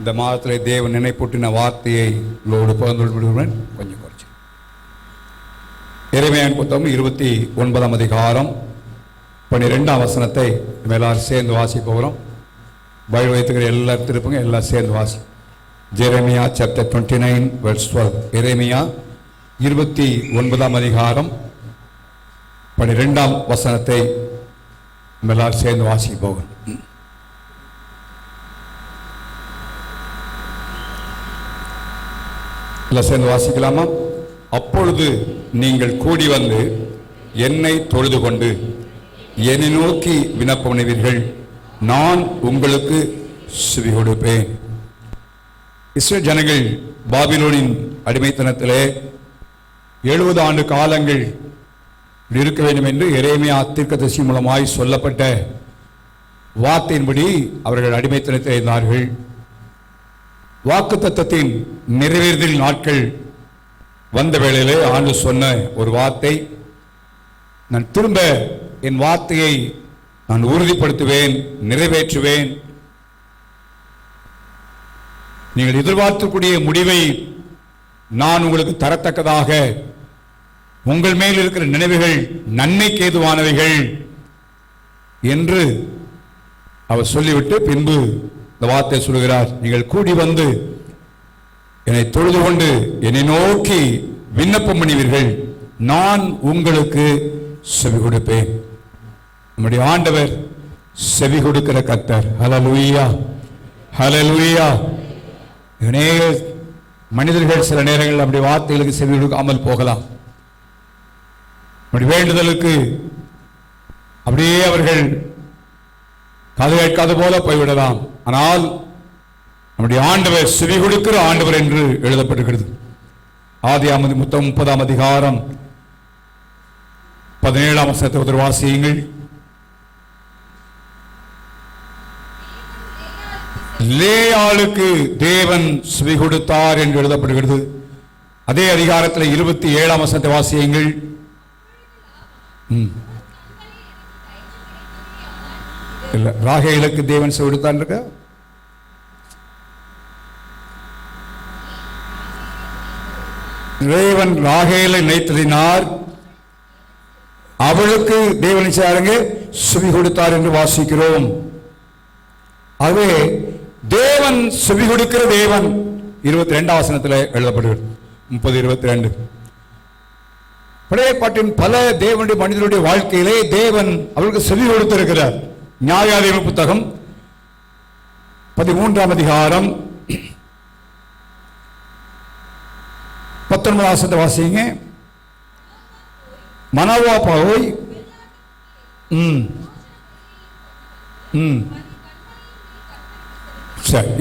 இந்த மாதத்தில் தேவன் நினைப்பூட்டின வார்த்தையை உங்களோடு பகிர்ந்து விடுவேன். கொஞ்சம் குறைச்சி எரேமியாவின் புத்தகம் 29ஆம் அதிகாரம் 12ஆம் வசனத்தை நம்ம எல்லாரும் சேர்ந்து வாசிக்க போகிறோம். பைபிள் வைத்துக்கிற எல்லாரும் திருப்புங்க, எல்லாம் சேர்ந்து வாசி. Jeremiah chapter 29 verse 12. எரேமியா 29ஆம் அதிகாரம் 12ஆம் வசனத்தை நம்ம எல்லாரும் சேர்ந்து வாசிக்க போகிறோம். எல்லாம் சேர்ந்து வாசிக்கலாமா? அப்பொழுது நீங்கள் கூடி வந்து என்னை தொழுது கொண்டு என்னை நோக்கி விண்ணப்பம் பண்ணுவீர்கள், நான் உங்களுக்கு செவி கொடுப்பேன். இஸ்ரவேல் ஜனங்கள் பாபிலோனின் அடிமைத்தனத்திலே 70 ஆண்டு காலங்கள் இருக்க வேண்டும் என்று எரேமியா தீர்க்கதரிசி மூலமாய் சொல்லப்பட்ட வார்த்தையின்படி அவர்கள் அடிமைத்தனத்தில் இருந்தார்கள். வாக்குத்தத்தத்தின் நிறைவேறுதல் நாட்கள் வந்த வேளையிலே ஆண்டு சொன்ன ஒரு வார்த்தை, நான் திரும்ப என் வார்த்தையை நான் உறுதிப்படுத்துவேன், நிறைவேற்றுவேன். நீங்கள் எதிர்பார்க்கக்கூடிய முடிவை நான் உங்களுக்கு தரத்தக்கதாக உங்கள் மேல் இருக்கிற நினைவுகள் நன்மைக்கு ஏதுவானவைகள் என்று அவர் சொல்லிவிட்டு பின்பு இந்த வார்த்தை சொல்கிறார், நீங்கள் கூடி வந்து என்னை தொழுது கொண்டு என்னை நோக்கி விண்ணப்பம் பண்ணுவீர்கள், நான் உங்களுக்கு செவி கொடுப்பேன். நம்முடைய ஆண்டவர் செவி கொடுக்கிற கர்த்தர். ஹல்லேலூயா, ஹல்லேலூயா. அநேக மனிதர்கள் சில நேரங்களில் நம்முடைய வார்த்தைகளுக்கு செவி கொடுக்காமல் போகலாம். நம்முடைய வேண்டுதலுக்கு அப்படியே அவர்கள் காது கேட்காத போல போய்விடலாம். ஆனால் நம்முடைய ஆண்டவர் செவி கொடுக்கிற ஆண்டவர் என்று எழுதப்பட்டிருக்கிறது. ஆதியாகமம் 30ஆம் அதிகாரம் 17ஆம் வசனத்தை வாசியுங்கள். லேயாளுக்கு தேவன் செவி கொடுத்தார் என்று எழுதப்படுகிறது. அதே அதிகாரத்தில் 27ஆம் வசனத்தை வாசியுங்கள். இல்ல, ராகேலுக்கு தேவன் செவி கொடுத்தார் இருக்க. தேவன் ராகேலை நினைத்ததினார் அவளுக்கு தேவன் செவி கொடுத்தார் என்று வாசிக்கிறோம். ஆகவே தேவன் செவி கொடுக்கிற தேவன் 22ஆம் வசனத்தில் எழுதப்படுகிறது. 30-22 பழைய பாட்டின் பல தேவனுடைய மனிதனுடைய வாழ்க்கையிலே தேவன் அவர்களுக்கு செவி கொடுத்திருக்கிறார். நியாயாதிபதி புத்தகம் 13ஆம் அதிகாரம் 19ஆம் வசனத்தை வாசிங்க. மனோவா போய்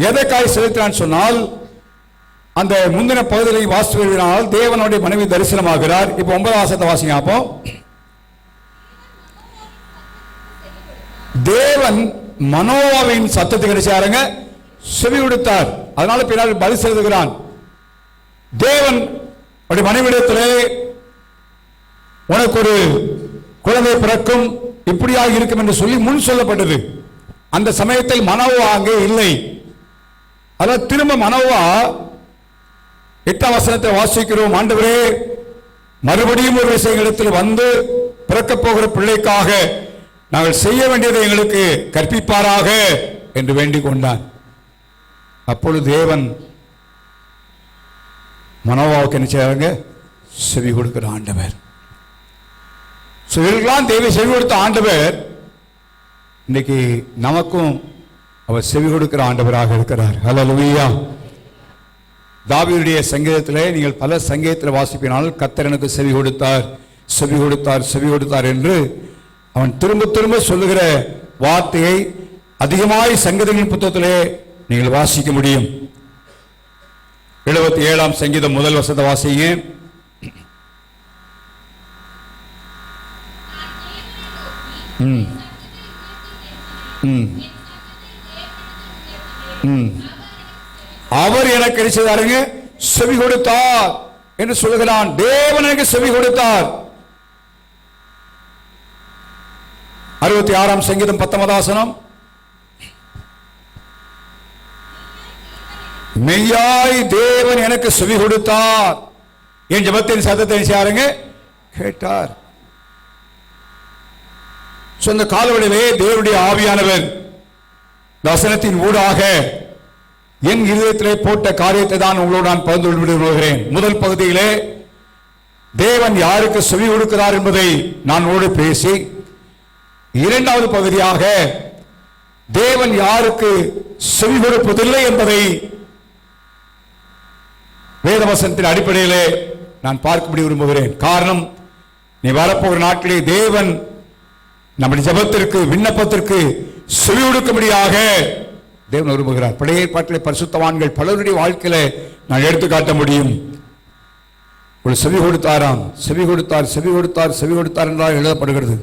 எதைக்காய் செலுத்தினான் சொன்னால், அந்த முந்தின பகுதியை வாசினால் தேவனுடைய மனைவி தரிசனமாகிறார். இப்போ 9ஆம் வசனத்தை வாசிங்க. அப்போ தேவன் மனோவாவின் சத்தத்தை கிடைச்சாருங்க, செவி கொடுத்தார். அதனால பின்னால் பதில் செலுத்துகிறான். தேவன் மனைவிடத்திலே உனக்கு ஒரு குழந்தை பிறக்கும், இப்படியாக இருக்கும் என்று சொல்லி முன் சொல்லப்பட்டது. அந்த சமயத்தில் மனோவா அங்கே இல்லை. அதாவது திரும்ப மனோவா 8ஆம் வசனத்தை வாசிக்கிறோம். ஆண்டவரே, மறுபடியும் ஒரு விஷயத்தில் வந்து பிறக்கப் போகிற பிள்ளைக்காக நாங்கள் செய்ய வேண்டியதை எங்களுக்கு கற்பிப்பாராக என்று வேண்டிக் கொண்டான். அப்பொழுது தேவன் மனோவாவுக்கு என்ன செய்வாங்க? செவி கொடுக்கிற ஆண்டவர். தேவி செவி கொடுத்த ஆண்டவர் இன்னைக்கு நமக்கும் அவர் செவி கொடுக்கிற ஆண்டவராக இருக்கிறார். ஹல்லேலூயா. தாவீதுடைய சங்கீதத்திலே நீங்கள் பல சங்கீதத்தில் வாசிப்பினால் கர்த்தர் எனக்கு செவி கொடுத்தார், செவி கொடுத்தார், செவி கொடுத்தார் என்று அவன் திரும்ப திரும்ப சொல்லுகிற வார்த்தையை அதிகமாய் சங்கீதங்களின் புத்தகத்திலே நீங்கள் வாசிக்க முடியும். 77ஆம் சங்கீதம் முதல் வசனத்தை வாசிங்க. அவர் எனக்கு கிடைச்சதாருங்க, செவி கொடுத்தார் என்று சொல்லுகிறான். தேவன் எனக்கு செவி கொடுத்தார். 66ஆம் சங்கீதம் 19ஆம் வசனம். மெய்யாய் தேவன் எனக்கு செவி கொடுத்தார், என் ஜெபத்தின் சத்தத்தை சாருங்க கேட்டார். சொந்த காலவழியிலே தேவனுடைய ஆவியானவர் வசனத்தின் ஊடாக என் இதயத்திலே போட்ட காரியத்தை தான் உங்களோடு நான் பகிர்ந்து விடுகிறேன். முதல் பகுதியிலே தேவன் யாருக்கு செவி கொடுக்கிறார் என்பதை நான் உங்களோடு பேசி, இரண்டாவது பகுதியாக தேவன் யாருக்கு செவி கொடுப்பதில்லை என்பதை வேதவசனத்தின் அடிப்படையிலே நான் பார்க்கும்படி விரும்புகிறேன். காரணம், நீ வரப்போகிற நாட்களே தேவன் நம்முடைய ஜெபத்திற்கு விண்ணப்பத்திற்கு செவி கொடுக்கும்படியாக தேவன் விரும்புகிறார். பழைய ஏற்பாட்டிலே பரிசுத்தவான்கள் பலருடைய வாழ்க்கையில நான் எடுத்துக்காட்ட முடியும். ஒரு செவி கொடுத்தாராம், செவி கொடுத்தார், செவி கொடுத்தார், செவி கொடுத்தார் என்றால் எழுதப்படுகிறது.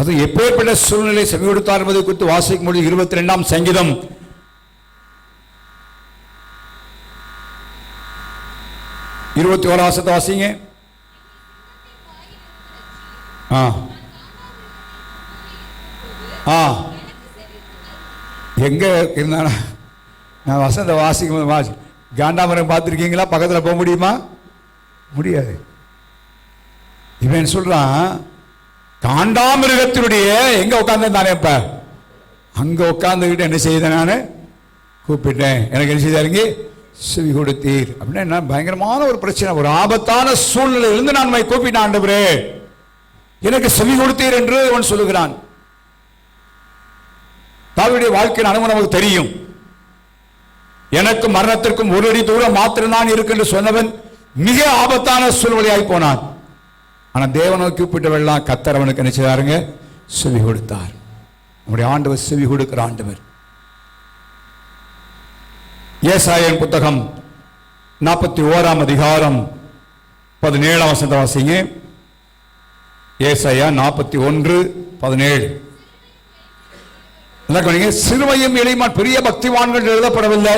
அது எப்பேற்பட்ட சூழ்நிலை செவி கொடுத்தார் என்பதை குறித்து வாசிக்கும் பொழுது 22ஆம் சங்கீதம் 21 வாசிங்க. எங்க இருந்தா நான் வசந்த வாசிக்கும் காண்டாமரம் பார்த்துருக்கீங்களா? பக்கத்தில் போக முடியுமா? முடியாது. இவன் சொல்றான், காண்டாமிருகத்தினுடைய எங்க உட்கார்ந்தானே, இப்ப அங்க உட்கார்ந்துக்கிட்டு என்ன செய்த, நான் கூப்பிட்டேன், எனக்கு என்ன செய்தாருங்க, செவி கொடுத்தீர். அப்படின்னா என்ன பயங்கரமான ஒரு பிரச்சனை, ஒரு ஆபத்தான சூழ்நிலையிலிருந்து நான் கூப்பிட்டேன், ஆண்டவரே எனக்கு செவி கொடுத்தீர் என்று அவன் சொல்லுகிறான். தாவீதுடைய வாழ்க்கையின் அனுபவம் நமக்கு தெரியும். எனக்கு மரணத்திற்கும் ஒரு அடி தூரம் மாத்திரம்தான் இருக்கு என்று சொன்னவன் மிக ஆபத்தான சூழ்நிலையாய் போனான். ஆனா தேவனை கூப்பிட்டவெல்லாம் கர்த்தர் அவனுக்கு என்ன செய்தாருங்க, செவி கொடுத்தார். நம்முடைய ஆண்டவர் செவி கொடுக்கிற ஆண்டவர். ஏசாயாவின் புத்தகம் 41ஆம் அதிகாரம் 17ஆம் வசனத்தை வாசிங்க. ஏசாயா 41:17. சிறுமையும் எளிமையான பெரிய பக்திவான்கள் எழுதப்படவில்லை.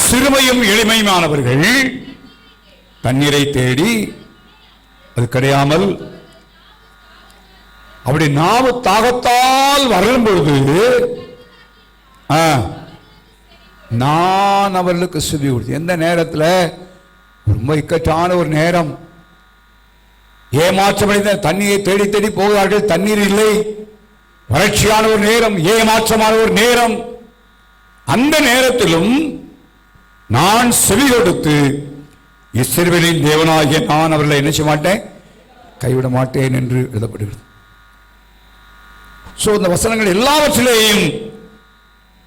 சிறுமையும் எளிமையானவர்கள் தண்ணீரை தேடி அது கிடையாமல் அப்படி நாவு தாகத்தால் வரும் பொழுது நான் அவர்களுக்கு செவி கொடுத்தேன். எந்த நேரத்தில்? ரொம்ப இக்கட்டான ஒரு நேரம், ஏமாற்றமடைந்த தண்ணீரை தேடி தேடி போகிறார்கள், தண்ணீர் இல்லை, வறட்சியான ஒரு நேரம், ஏமாற்றமான ஒரு நேரம். அந்த நேரத்திலும் நான் செவி கொடுத்து இஸ்ரவேலின் தேவனாகிய நான் அவர்களை என்ன செய்ய மாட்டேன், கைவிட மாட்டேன் என்று எழுதப்படுகிறது. இந்த வசனங்கள் எல்லாவற்றிலேயும்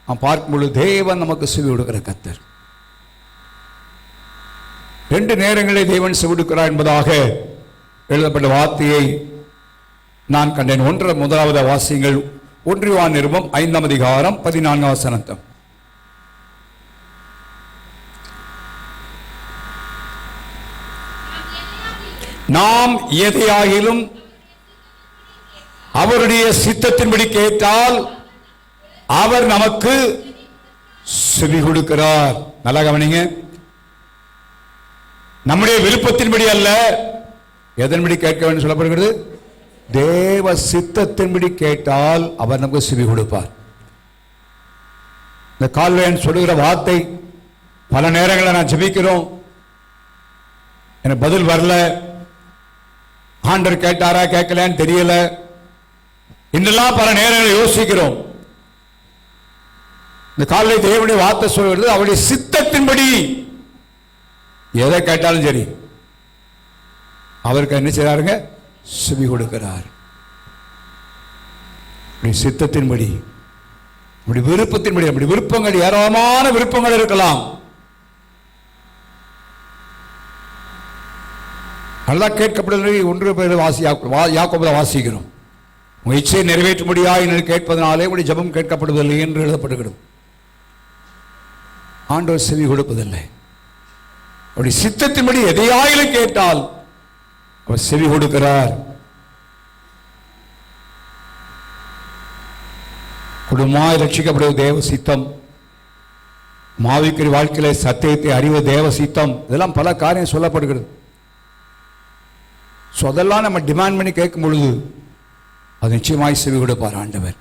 நாம் பார்க்கும் பொழுது தேவன் நமக்கு செவி கொடுக்கிற கர்த்தர். 2 நேரங்களில் தேவன் செவி கொடுக்கிறார் என்பதாக எழுதப்பட்ட வார்த்தையை நான் கண்டேன். முதலாவது வாசியங்கள் 1 யோவான் நிருபம் 5ஆம் அதிகாரம் 14ஆம் வசனம். நாம் எதையாகிலும் அவருடைய சித்தத்தின்படி கேட்டால் அவர் நமக்கு செவி கொடுக்கிறார். நல்லா கவனிங்க, நம்முடைய விருப்பத்தின்படி அல்ல, எதன்படி கேட்க வேண்டும் சொல்லப்படுகிறது, தேவ சித்தத்தின்படி கேட்டால் அவர் நமக்கு செவி கொடுப்பார். இந்த கால்வேன் சொல்லுகிற வார்த்தை, பல நேரங்களில் நான் ஜெபிக்கிறோம், எனக்கு பதில் வரல, ஆண்டவர் கேட்டாரா கேட்கலன்னு தெரியல, இன்னெல்லாம் பல நேரங்களில் யோசிக்கிறோம். இந்த காலையில் தேவனுடைய வார்த்தை சொல்கிறது, அவருடைய சித்தத்தின்படி எதை கேட்டாலும் சரி அவருக்கு என்ன செய்றாருங்க, செவி கொடுக்கிறார். சித்தத்தின்படி, அப்படி விருப்பத்தின்படி. அப்படி விருப்பங்கள், ஏராளமான விருப்பங்கள் இருக்கலாம். நல்லா கேட்கப்படுவதை 1 யாக்கோபுல வாசிக்கிறோம். உங்கள் இச்சையை நிறைவேற்ற முடியாது என்று கேட்பதனாலே உங்களுடைய ஜெபம் கேட்கப்படுவதில்லை என்று எழுதப்படுகிறது. ஆண்டவர் செவி கொடுப்பதில்லை. அப்படி சித்தத்தின்படி எதையாயிலும் கேட்டால் அவர் செவி கொடுக்கிறார். குடும்பமாய் ரட்சிக்கப்படுவது தேவ சித்தம், மாவிக்கிற வாழ்க்கையில சத்தியத்தை அறிவது தேவ சித்தம், இதெல்லாம் பல காரியம் சொல்லப்படுகிறது. அதெல்லாம் நம்ம டிமாண்ட் பண்ணி கேட்கும் பொழுது அது நிச்சயமாய் செவி கொடுப்பார் ஆண்டவர்.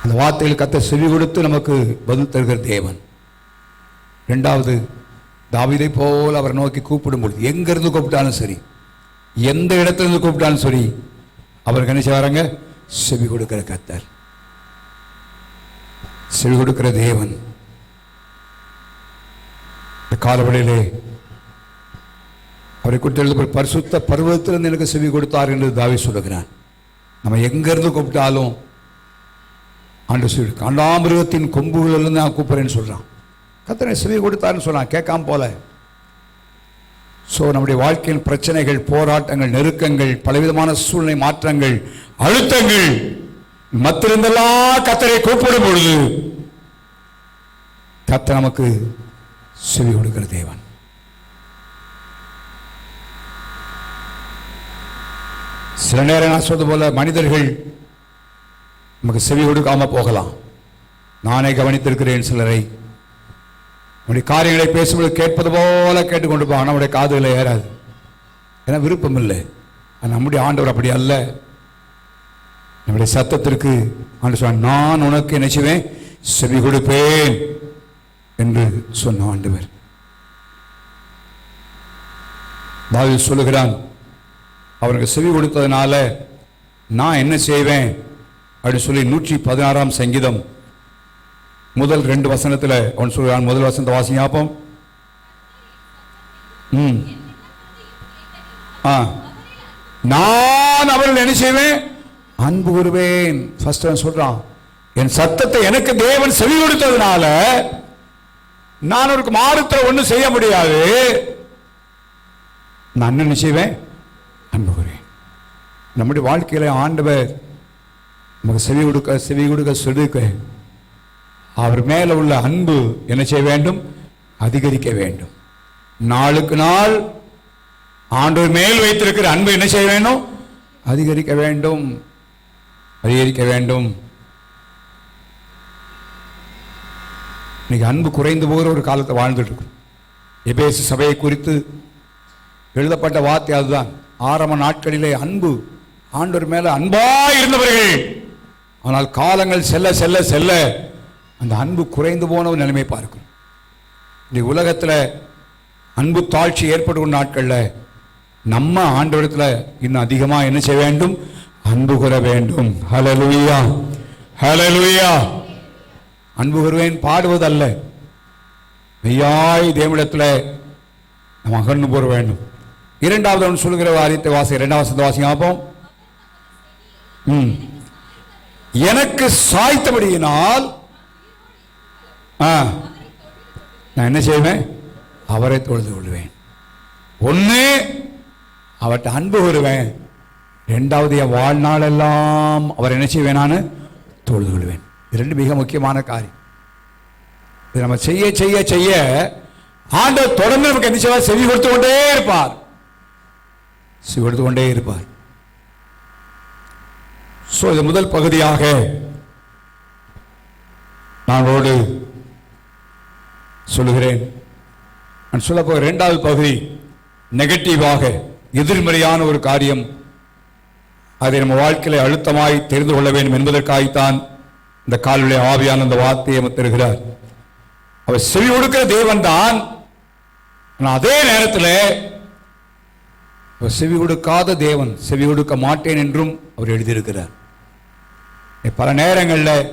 அந்த வார்த்தையில் கர்த்தர் செவி கொடுத்து நமக்கு பதில் தருகிற தேவன். இரண்டாவது, தாவீதை போல் அவரை நோக்கி கூப்பிடும் பொழுது, எங்கிருந்து கூப்பிட்டாலும் சரி, எந்த இடத்திலிருந்து கூப்பிட்டாலும் சரி, அவருக்கு என்ன செய்வாங்க? செவி கொடுக்கிற கர்த்தர், செவி கொடுக்கிற தேவன். இந்த காலவெளியிலே அவரை குறித்து எழுத பரிசுத்த பர்வதத்திலிருந்து எனக்கு செவி கொடுத்தார் என்று தாவீது சொல்லுகிறான். நம்ம எங்கிருந்து கூப்பிட்டாலும் ஆண்டவர் செவி, காண்டாமிருகத்தின் கொம்புகளிலிருந்து நான் கூப்பிடுறேன்னு சொல்றான். கர்த்தரை செவி கொடுத்தாருன்னு சொல்றான், கேட்காம போல. நம்முடைய வாழ்க்கையின் பிரச்சனைகள், போராட்டங்கள், நெருக்கங்கள், பலவிதமான சூழ்நிலை மாற்றங்கள், அழுத்தங்கள் மத்திருந்தெல்லாம் கர்த்தரை கூப்பிடும் பொழுது கர்த்தர் நமக்கு செவி கொடுக்கிற தேவன். சில நேரம் நான் சொல்றது போல மனிதர்கள் நமக்கு செவி கொடுக்காம போகலாம். நானே கவனித்திருக்கிறேன். சிலரை நம்முடைய காரியங்களை பேசும்போது கேட்பது போல கேட்டுக்கொண்டு போவான், நம்முடைய காதுகளை ஏறாது. ஏன்னா விருப்பம் இல்லை. நம்முடைய ஆண்டவர் அப்படி அல்ல. நம்முடைய சத்தத்திற்கு ஆண்டவர் சொன்னார், நான் உனக்கு என்ன செய்வேன்? செவி கொடுப்பேன் என்று சொன்ன ஆண்டவர். தாவீது சொல்லுகிறான், அவருக்கு செவி கொடுத்ததுனால நான் என்ன செய்வேன் அப்படின்னு சொல்லி 116 சங்கீதம் முதல் 2 வசனத்தில் அவன் சொல்கிறான். முதல் வசனத்தை வாசிங்க அப்போ. நான் அவர்கள் என்ன செய்வேன்? அன்பு கூறுவேன். ஃபர்ஸ்ட் அவன் சொல்றான், என் சத்தத்தை எனக்கு தேவன் செவி கொடுத்ததுனால நான் அவருக்கு மாறுத்த ஒன்றும் செய்ய முடியாது. நான் என்ன செய்வேன்? அன்பு கூறுவேன். நம்முடைய வாழ்க்கையில ஆண்டவர் நமக்கு செவி கொடுக்க சொல்லிக்க, அவர் மேல உள்ள அன்பு என்ன செய்ய வேண்டும்? அதிகரிக்க வேண்டும். நாளுக்கு நாள் ஆண்டவர் மேல் வைத்திருக்கிற அன்பு என்ன செய்ய வேண்டும்? அதிகரிக்க வேண்டும், அதிகரிக்க வேண்டும். இன்னைக்கு அன்பு குறைந்து போகிற ஒரு காலத்தை வாழ்ந்துட்டு இருக்கு. எபேசு சபையை குறித்து எழுதப்பட்ட வார்த்தை அதுதான். ஆரம்ப நாட்களிலே அன்பு, ஆண்டவர் மேல அன்பாய் இருந்தவர்கள். ஆனால் காலங்கள் செல்ல செல்ல செல்ல அந்த அன்பு குறைந்து போன ஒரு நிலைமை பார்க்கும். இந்த உலகத்தில் அன்பு தாழ்ச்சி ஏற்படும் நாட்களில் நம்ம ஆண்டவரிடத்தில் இன்னும் அதிகமாக என்ன செய்ய வேண்டும்? அன்பு கூற வேண்டும். ஹல்லேலூயா, ஹல்லேலூயா. அன்பு கூறுவேன் பாடுவதல்ல, மெய்யாய் தேவனிடத்தில் நம்ம அகன்று போற வேண்டும். இரண்டாவது அவன் சொல்லுகிற வாரியத்தை வாசி, 2ஆம் வசனத்தை வாசிங்க பார்ப்போம். எனக்கு சாய்த்தபடியினால் நான் என்ன செய்வேன்? அவரை தொழுது கொள்வேன். ஒன்று அவர்கிட்ட அன்பு கூறுவேன், இரண்டாவது என் வாழ்நாள் எல்லாம் அவர் என்ன செய்வேன்? நான் தொழுது கொள்வேன். இது ரெண்டு மிக முக்கியமான காரியம். இது நம்ம செய்ய செய்ய செய்ய ஆண்டவர் தொடர்ந்து நமக்கு என்ன செய்வார்? செவி கொடுத்து கொண்டே இருப்பார், செவி கொடுத்து கொண்டே இருப்பார். இது முதல் பகுதியாக நான் உங்களோடு சொல்லுகிறேன். நான் சொல்ல போகிற இரண்டாவது பகுதி நெகட்டிவாக, எதிர்மறையான ஒரு காரியம். அதை நம்ம வாழ்க்கையில அழுத்தமாய் தெரிந்து கொள்ள வேண்டும் என்பதற்காகத்தான் இந்த காலிலே ஆவியான அந்த வார்த்தையை தருகிறார். அவர் செவி கொடுக்கிற தேவன் தான். அதே நேரத்தில் அவர் செவி கொடுக்காத தேவன், செவி கொடுக்க மாட்டேன் என்றும் அவர் எழுதியிருக்கிறார். பல நேரங்களில்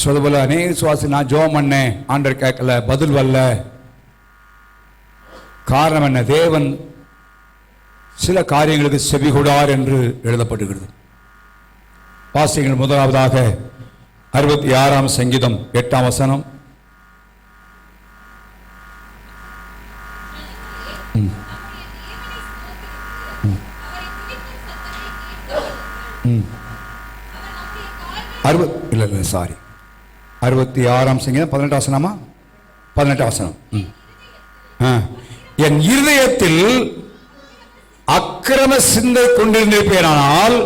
சொல்ல போல அநேக சுவாசி நான் ஜோம் பண்ணேன், ஆண்டவர் கேட்கல, பதில் வரல. காரணம் என்ன? தேவன் சில காரியங்களுக்கு செவி கொடார் என்று எழுதப்பட்டிருக்கிறது. வாசிங்கள் முதலாவதாக 66ஆம் சங்கீதம் 8ஆம் வசனம். இல்ல 66ஆம் சங்கீதம் 18ஆம் வசனமா? 18ஆம் வசனம். என் இருதயத்தில் அக்கிரம சிந்தை கொண்டிருந்திருப்பேனால்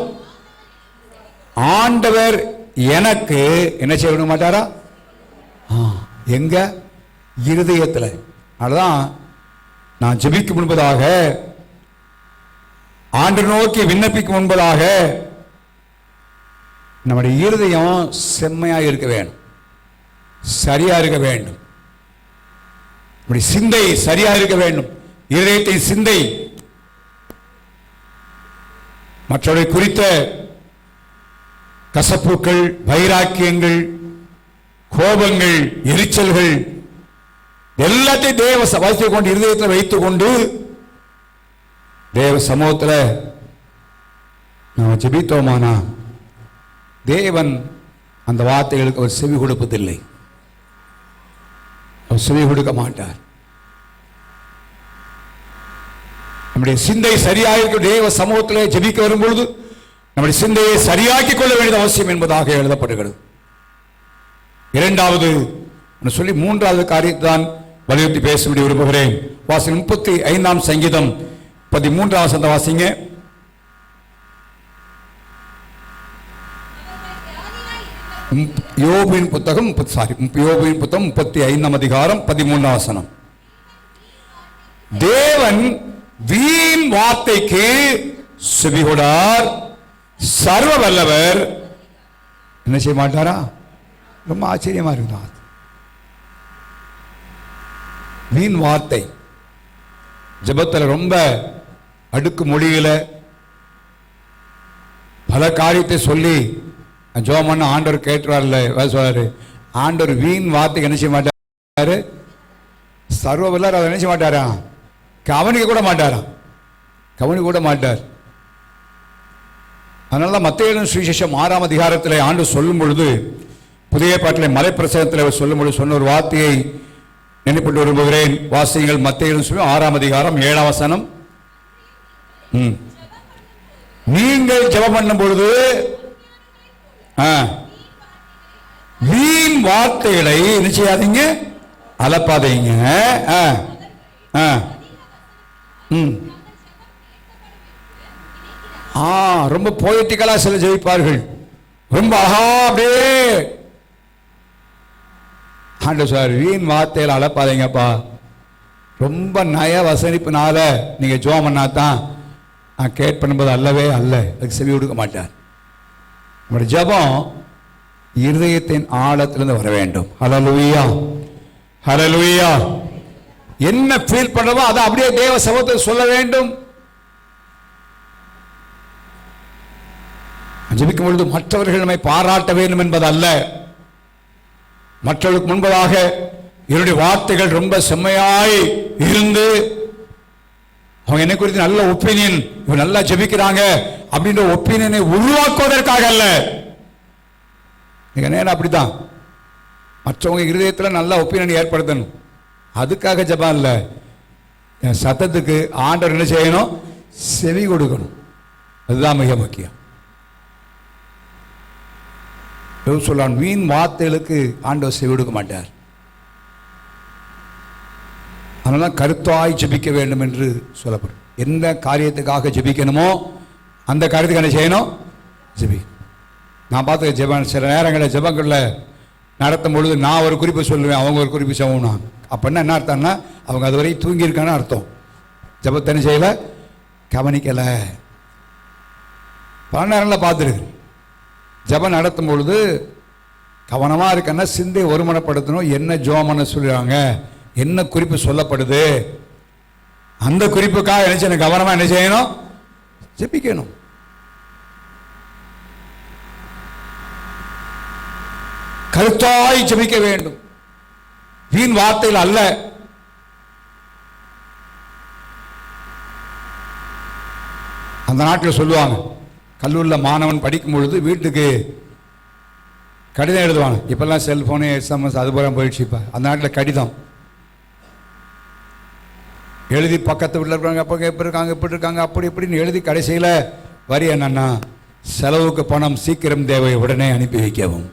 ஆண்டவர் எனக்கு என்ன செய்ய மாட்டாரா? எங்க இருதயத்தில். அதுதான் நான் ஜெபிக்கும் முன்பதாக, ஆண்டவர் நோக்கி விண்ணப்பிக்கும் முன்பதாக நம்முடைய இருதயம் செம்மையாக இருக்க வேண்டும், சரியா இருக்க வேண்டும். நம்முடைய சிந்தை சரியா இருக்க வேண்டும். இருதயத்தின் சிந்தை மற்றவரை குறித்த கசப்புக்கள், வைராக்கியங்கள், கோபங்கள், எரிச்சல்கள் எல்லாத்தையும் தேவ வைத்துக் கொண்டு இருதயத்தில் வைத்துக் கொண்டு தேவ சமூகத்தில் நாம் ஜெபித்தோமானா தேவன் அந்த வார்த்தைகளுக்கு அவர் செவி கொடுப்பதில்லை, அவர் செவி கொடுக்க மாட்டார். நம்முடைய சிந்தை சரியாக தேவ சமூகத்தில் ஜெபிக்க வரும்பொழுது நம்முடைய சிந்தையை சரியாக்கி கொள்ள வேண்டியது அவசியம் என்பதாக எழுதப்படுகிறது. இரண்டாவது சொல்லி மூன்றாவது காரியத்தை தான் வலியுறுத்தி பேச விரும்புகிறேன். வாசிங்க 35ஆம் சங்கீதம் 13ஆம் வசனத்தை வாசிங்க. யோபின் புத்தகம் 35ஆம் அதிகாரம் 13ஆம் வசனம். தேவன் வீண் வார்த்தைக்கு செவிகொடார், சர்வ வல்லவர் என்ன செய்ய மாட்டாரா? ரொம்ப ஆச்சரியமா இருக்குதா? வீண் வார்த்தை ஜெபத்தில் ரொம்ப அடுக்கு மொழியில பல காரியத்தை சொல்லி ஜெபம் பண்ண ஆண்டவர் கேட்டுறாருல சொல்றாரு. ஆண்டவர் வீண் வார்த்தைக்கு என்ன செய்ய மாட்டாரு? சர்வ வல்லவர் அதை என்ன செய்ய மாட்டாரா? கவனிக்க கூட மாட்டாரா? கவனிக்க கூட மாட்டார். அதனால மத்தேயு சுவிசேஷம் 6ஆம் அதிகாரத்தில் ஆண்டு சொல்லும் பொழுது, புதிய பாட்டிலே மலை பிரசங்கத்தில் சொல்லும் பொழுது சொன்ன ஒரு வார்த்தையை நினைப்பட்டு விரும்புகிறேன். வாசியுங்கள். மத்தேயு 6ஆம் அதிகாரம் 7ஆம் வசனம். நீங்கள் ஜெபம் பண்ணும் பொழுது வீண் வார்த்தைகளை என்ன செய்யாதீங்க, அலப்பாதீங்க. ரொம்ப போயட்டிக்கலா சில ஜெயிப்பார்கள். ரொம்ப அழகா அப்படியே ஆண்டவர் சார் வீண் வார்த்தையில் அலப்பாதீங்கப்பா. ரொம்ப நய வசனிப்புனால நீங்க ஜெபம் பண்ணாதான் நான் கேட் பண்ணும்போது அல்லவே அல்ல, அதுக்கு செவி கொடுக்க மாட்டார். நம்முடைய ஜெபம் இருதயத்தின் ஆழத்திலிருந்து வர வேண்டும். ஹல்லேலூயா, ஹல்லேலூயா. என்ன ஃபீல் பண்றோமோ அதை அப்படியே தேவ சமூகத்தில் சொல்ல வேண்டும். ஜெபிக்கும் பொழுது மற்றவர்கள் நம்மை பாராட்ட வேண்டும் என்பது அல்ல. மற்றவர்களுக்கு முன்பதாக என்னுடைய வார்த்தைகள் ரொம்ப செம்மையாய் இருந்து அவங்க என்னை குறித்து நல்ல ஒப்பீனியன், இவங்க நல்லா ஜெபிக்கிறாங்க அப்படின்ற ஒப்பீனியனை உருவாக்குவதற்காக அல்ல. நீங்க நேரம் அப்படித்தான் மற்றவங்க இருதயத்தில் நல்ல ஒப்பீனியன் ஏற்படுத்தணும், அதுக்காக ஜெபம் இல்லை. என் சத்தத்துக்கு ஆண்டவர் என்ன செய்யணும்? செவி கொடுக்கணும். அதுதான் மிக முக்கியம். சொல்லான் வீண் வார்த்தைகளுக்கு ஆண்டவர் செவி கொடுக்க மாட்டார். அதனால கருத்தாய் ஜெபிக்க வேண்டும் என்று சொல்லப்படும். எந்த காரியத்துக்காக ஜெபிக்கணுமோ அந்த காரியத்துக்கு என்ன செய்யணும்? ஜெபி. நான் பார்த்து ஜெபம் சில நேரங்களில் ஜெபங்களில் நடத்தும் பொழுது நான் ஒரு குறிப்பை சொல்லுவேன், அவங்க ஒரு குறிப்பு சொல்லணும். அப்படின்னா என்ன அர்த்தம்னா அவங்க அதுவரை தூங்கியிருக்கான்னு அர்த்தம். ஜெபத்தை என்ன செய்யலை, கவனிக்கலை. பல நேரங்களில் பார்த்துருக்கு. ஜெபம் நடத்தும் பொழுது கவனமாக இருக்கன்னா சிந்தை ஒருமனப்படுத்தணும். என்ன ஜெபம் பண்ண சொல்லுறாங்க, என்ன குறிப்பு சொல்லப்படுது, அந்த குறிப்புக்காக என்ன செய்யணும்? கவனமாக என்ன செய்யணும்? ஜெபிக்கணும். கருத்தாய் ஜெபிக்க வேண்டும், வீண் வார்த்தையில் அல்ல. அந்த நாட்டில் சொல்லுவாங்க, கல்லூரியில் மாணவன் படிக்கும் பொழுது வீட்டுக்கு கடிதம் எழுதுவாங்க. இப்பெல்லாம் செல்போனு எஸ்எம்எஸ் அது போல போயிடுச்சுப்பா. அந்த நாட்டில் கடிதம் எழுதி பக்கத்து வீட்டில் இருக்கிறாங்க, அப்போ எப்படி இருக்காங்க, எப்படி இருக்காங்க, அப்படி இப்படின்னு எழுதி கடைசியில் வரி என்னன்னா, செலவுக்கு பணம் சீக்கிரம் தேவை, உடனே அனுப்பி வைக்கவும்.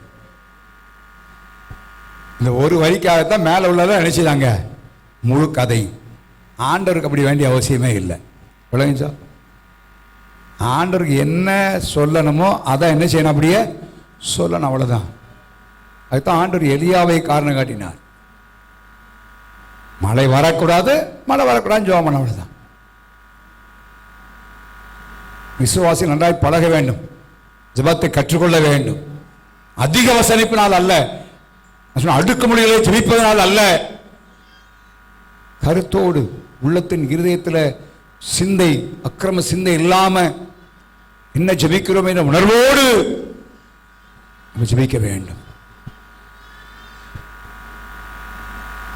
இந்த ஒரு வரிக்காகத்தான் மேலே உள்ளதான் நினைச்சுதாங்க முழு கதை. ஆண்டவருக்கு அப்படி வேண்டிய அவசியமே இல்லை. விளங்குச்சா? ஆண்டவருக்கு என்ன சொல்லணுமோ அதை என்ன செய்யணும்? அப்படியே சொல்லணும், அவ்வளோதான். அதுதான் ஆண்டவர் எலியாவை காரணம் காட்டினார். மழை வரக்கூடாது, மழை வரக்கூடாதுன்னு ஜெபம் பண்ண, அவ்வளோதான். விசுவாசி நன்றாய் பழக வேண்டும். ஜெபத்தை கற்றுக்கொள்ள வேண்டும். அதிக வசனிப்பினால் அல்ல, அடுக்குமொழிகளை ஜெபிப்பதனால் அல்ல, கருத்தோடு உள்ளத்தின் இருதயத்தில் சிந்தை, அக்கிரம சிந்தை இல்லாம என்ன ஜெபிக்கிறோம் என்ற உணர்வோடு ஜெபிக்க வேண்டும்.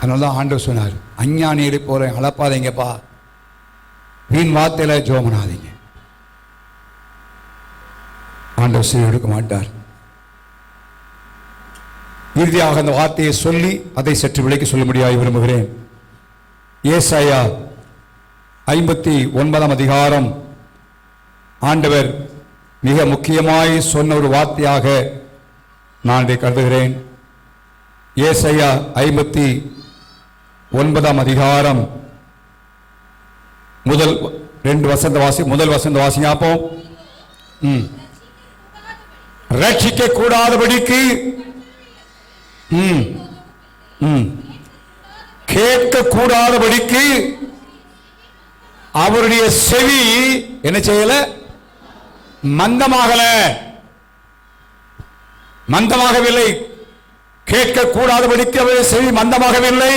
அதனாலதான் ஆண்டவர் சொன்னார், அஞ்ஞானியை போல அளப்பாதீங்கப்பா, வீண் வார்த்தையில ஜெபம் பண்ணாதீங்க. ஆண்டவர் செய்ய எடுக்க மாட்டார். இறுதியாக அந்த வார்த்தையை சொல்லி அதை சற்று விலைக்கு சொல்ல முடியாது விரும்புகிறேன். ஏசாயா 59 அதிகாரம் ஆண்டவர் மிக முக்கியமாய் சொன்ன ஒரு வார்த்தையாக நான் இதை கருதுகிறேன். ஏசாயா 59 அதிகாரம் முதல் 2 வசந்த வாசி, முதல் வசந்த வாசிங்க. அப்போ ரட்சிக்க கூடாதபடிக்கு, கேட்க கூடாதபடிக்கு அவருடைய செவி என்ன செய்யல? மந்தமாகல, மந்தமாகவில்லை. கேட்க கூடாதபடிக்கு அவருடைய செவி மந்தமாகவில்லை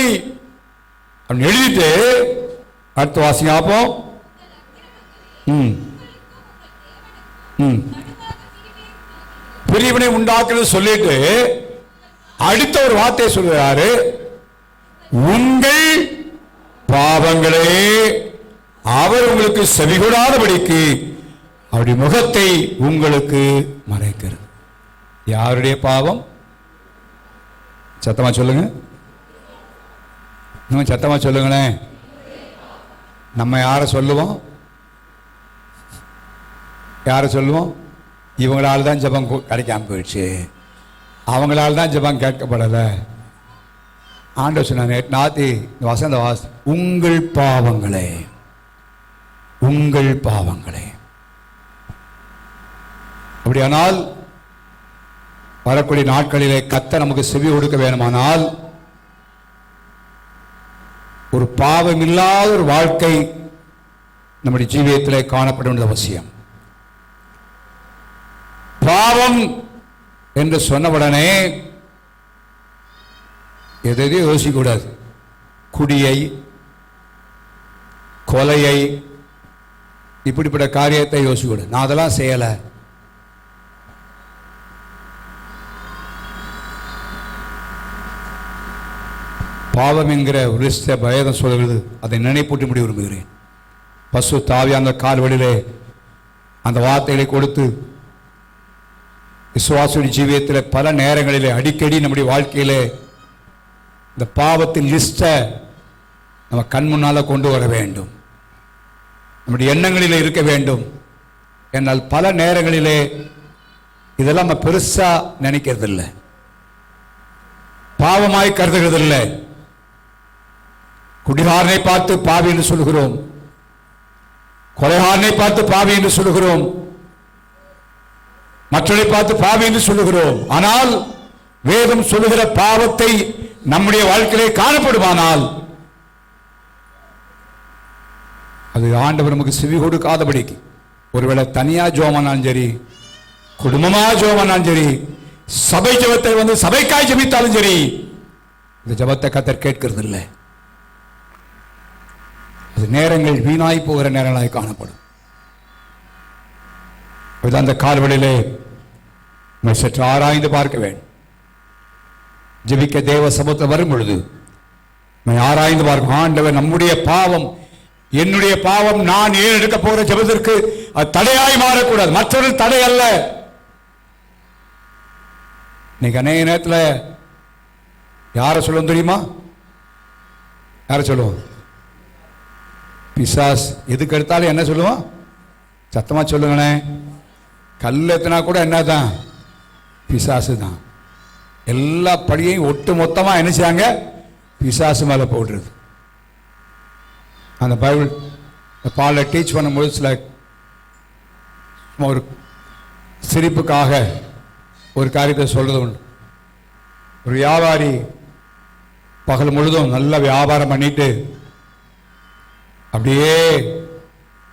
எழுதிட்டு அடுத்த வாசிங்க. அப்போ பிரிவினை உண்டாக்குறது சொல்லிட்டு அடுத்த ஒரு வார்த்தை சொல்கிறாரு, உங்கள் பாவங்களே அவர் உங்களுக்கு செவிகொடாதபடிக்கு அவருடைய முகத்தை உங்களுக்கு மறைக்கிறது. யாருடைய பாவம்? சத்தமா சொல்லுங்க, சத்தமா சொல்லுங்களேன். நம்ம யாரை சொல்லுவோம்? யாரை சொல்லுவோம்? இவங்களால தான் ஜெபம் கிடைக்காம போயிடுச்சு, அவங்களால தான் ஜெபம் கேட்கப்படலை. ஆண்டவர் சொன்னாங்க நாத்தி வசந்த வாஸ், உங்கள் பாவங்களே, உங்கள் பாவங்களே. அப்படியானால் வரக்கூடிய நாட்களிலே கர்த்தர் நமக்கு செவி கொடுக்க வேண்டுமானால் ஒரு பாவம் இல்லாத ஒரு வாழ்க்கை நம்முடைய ஜீவியத்தில் காணப்பட வேண்டியது அவசியம். பாவம் என்று சொன்னவுடனே எதையும் யோசிக்க கூடாது. குடியை, கொலையை, இப்படிப்பட்ட காரியத்தை யோசிக்க கூடாது. நான் அதெல்லாம் செய்யல. பாவம் என்கிற ஒரு பயதம் சொல்கிறது, அதை நினைப்பூட்டி முடிய விரும்புகிறேன். பசு தாவி அந்த கால்வழியிலே அந்த வார்த்தைகளை கொடுத்து விசுவாசியுடைய ஜீவியத்தில் பல நேரங்களிலே அடிக்கடி நம்முடைய வாழ்க்கையிலே இந்த பாவத்தின் லிஸ்ட்டை நம்ம கண் முன்னால் கொண்டு வர வேண்டும், நம்முடைய எண்ணங்களிலே இருக்க வேண்டும். என்னால் பல நேரங்களிலே இதெல்லாம் நம்ம பெருசா நினைக்கிறதில்லை, பாவமாய் கருதுகிறதில்லை. குடிகாரனை பார்த்து பாவி என்று சொல்கிறோம், கொலைகாரனை பார்த்து பாவி என்று சொல்கிறோம், மற்றவரை பார்த்து பாவி என்று சொல்லுகிறோம். ஆனால் வேதம் சொல்லுகிற பாவத்தை நம்முடைய வாழ்க்கையிலே காணப்படுமானால் அது ஆண்டவர் நமக்கு செவி கொடுக்காதபடிக்கு, ஒருவேளை தனியா ஜெபமானாலும் சரி, குடும்பமா ஜெபமானாலும் சரி, சபை ஜெபத்தை வந்து சபைக்காய் ஜெபித்தாலும் சரி, இந்த ஜெபத்தை கர்த்தர் கேட்கிறது இல்லை. அது நேரங்கள் வீணாய் போகிற நேரங்களாய் காணப்படும். அந்த கால்வழியிலே சற்று ஆராய்ந்து பார்க்க வேண்டும். ஜெபிக்க தேவ சமூகத்தில் வரும் பொழுது ஆராய்ந்து பார்க்க, ஆண்டவர் நம்முடைய பாவம், என்னுடைய பாவம், நான் ஏன் எடுக்க போகிற ஜெபத்திற்கு அது தடையாய் மாறக்கூடாது, மற்றொரு தடை அல்ல. இன்னைக்கு அநேக நேரத்தில் யாரை சொல்லுவோம் தெரியுமா? யாரை சொல்லுவோம்? பிசாஸ். எதுக்கு எடுத்தாலும் என்ன சொல்லுவோம்? சத்தமா சொல்லுங்களே. கல் எத்தனா கூட என்னதான்? பிசாசு தான். எல்லா படியையும் ஒட்டு மொத்தமாக என்ன செய்யாங்க? பிசாசு மேலே போடுறது. அந்த பைபிள் பாலை டீச் பண்ணும்போது சில ஒரு சிரிப்புக்காக ஒரு காரியத்தை சொல்றது உண்டு. ஒரு வியாபாரி பகல் முழுதும் நல்ல வியாபாரம் பண்ணிட்டு அப்படியே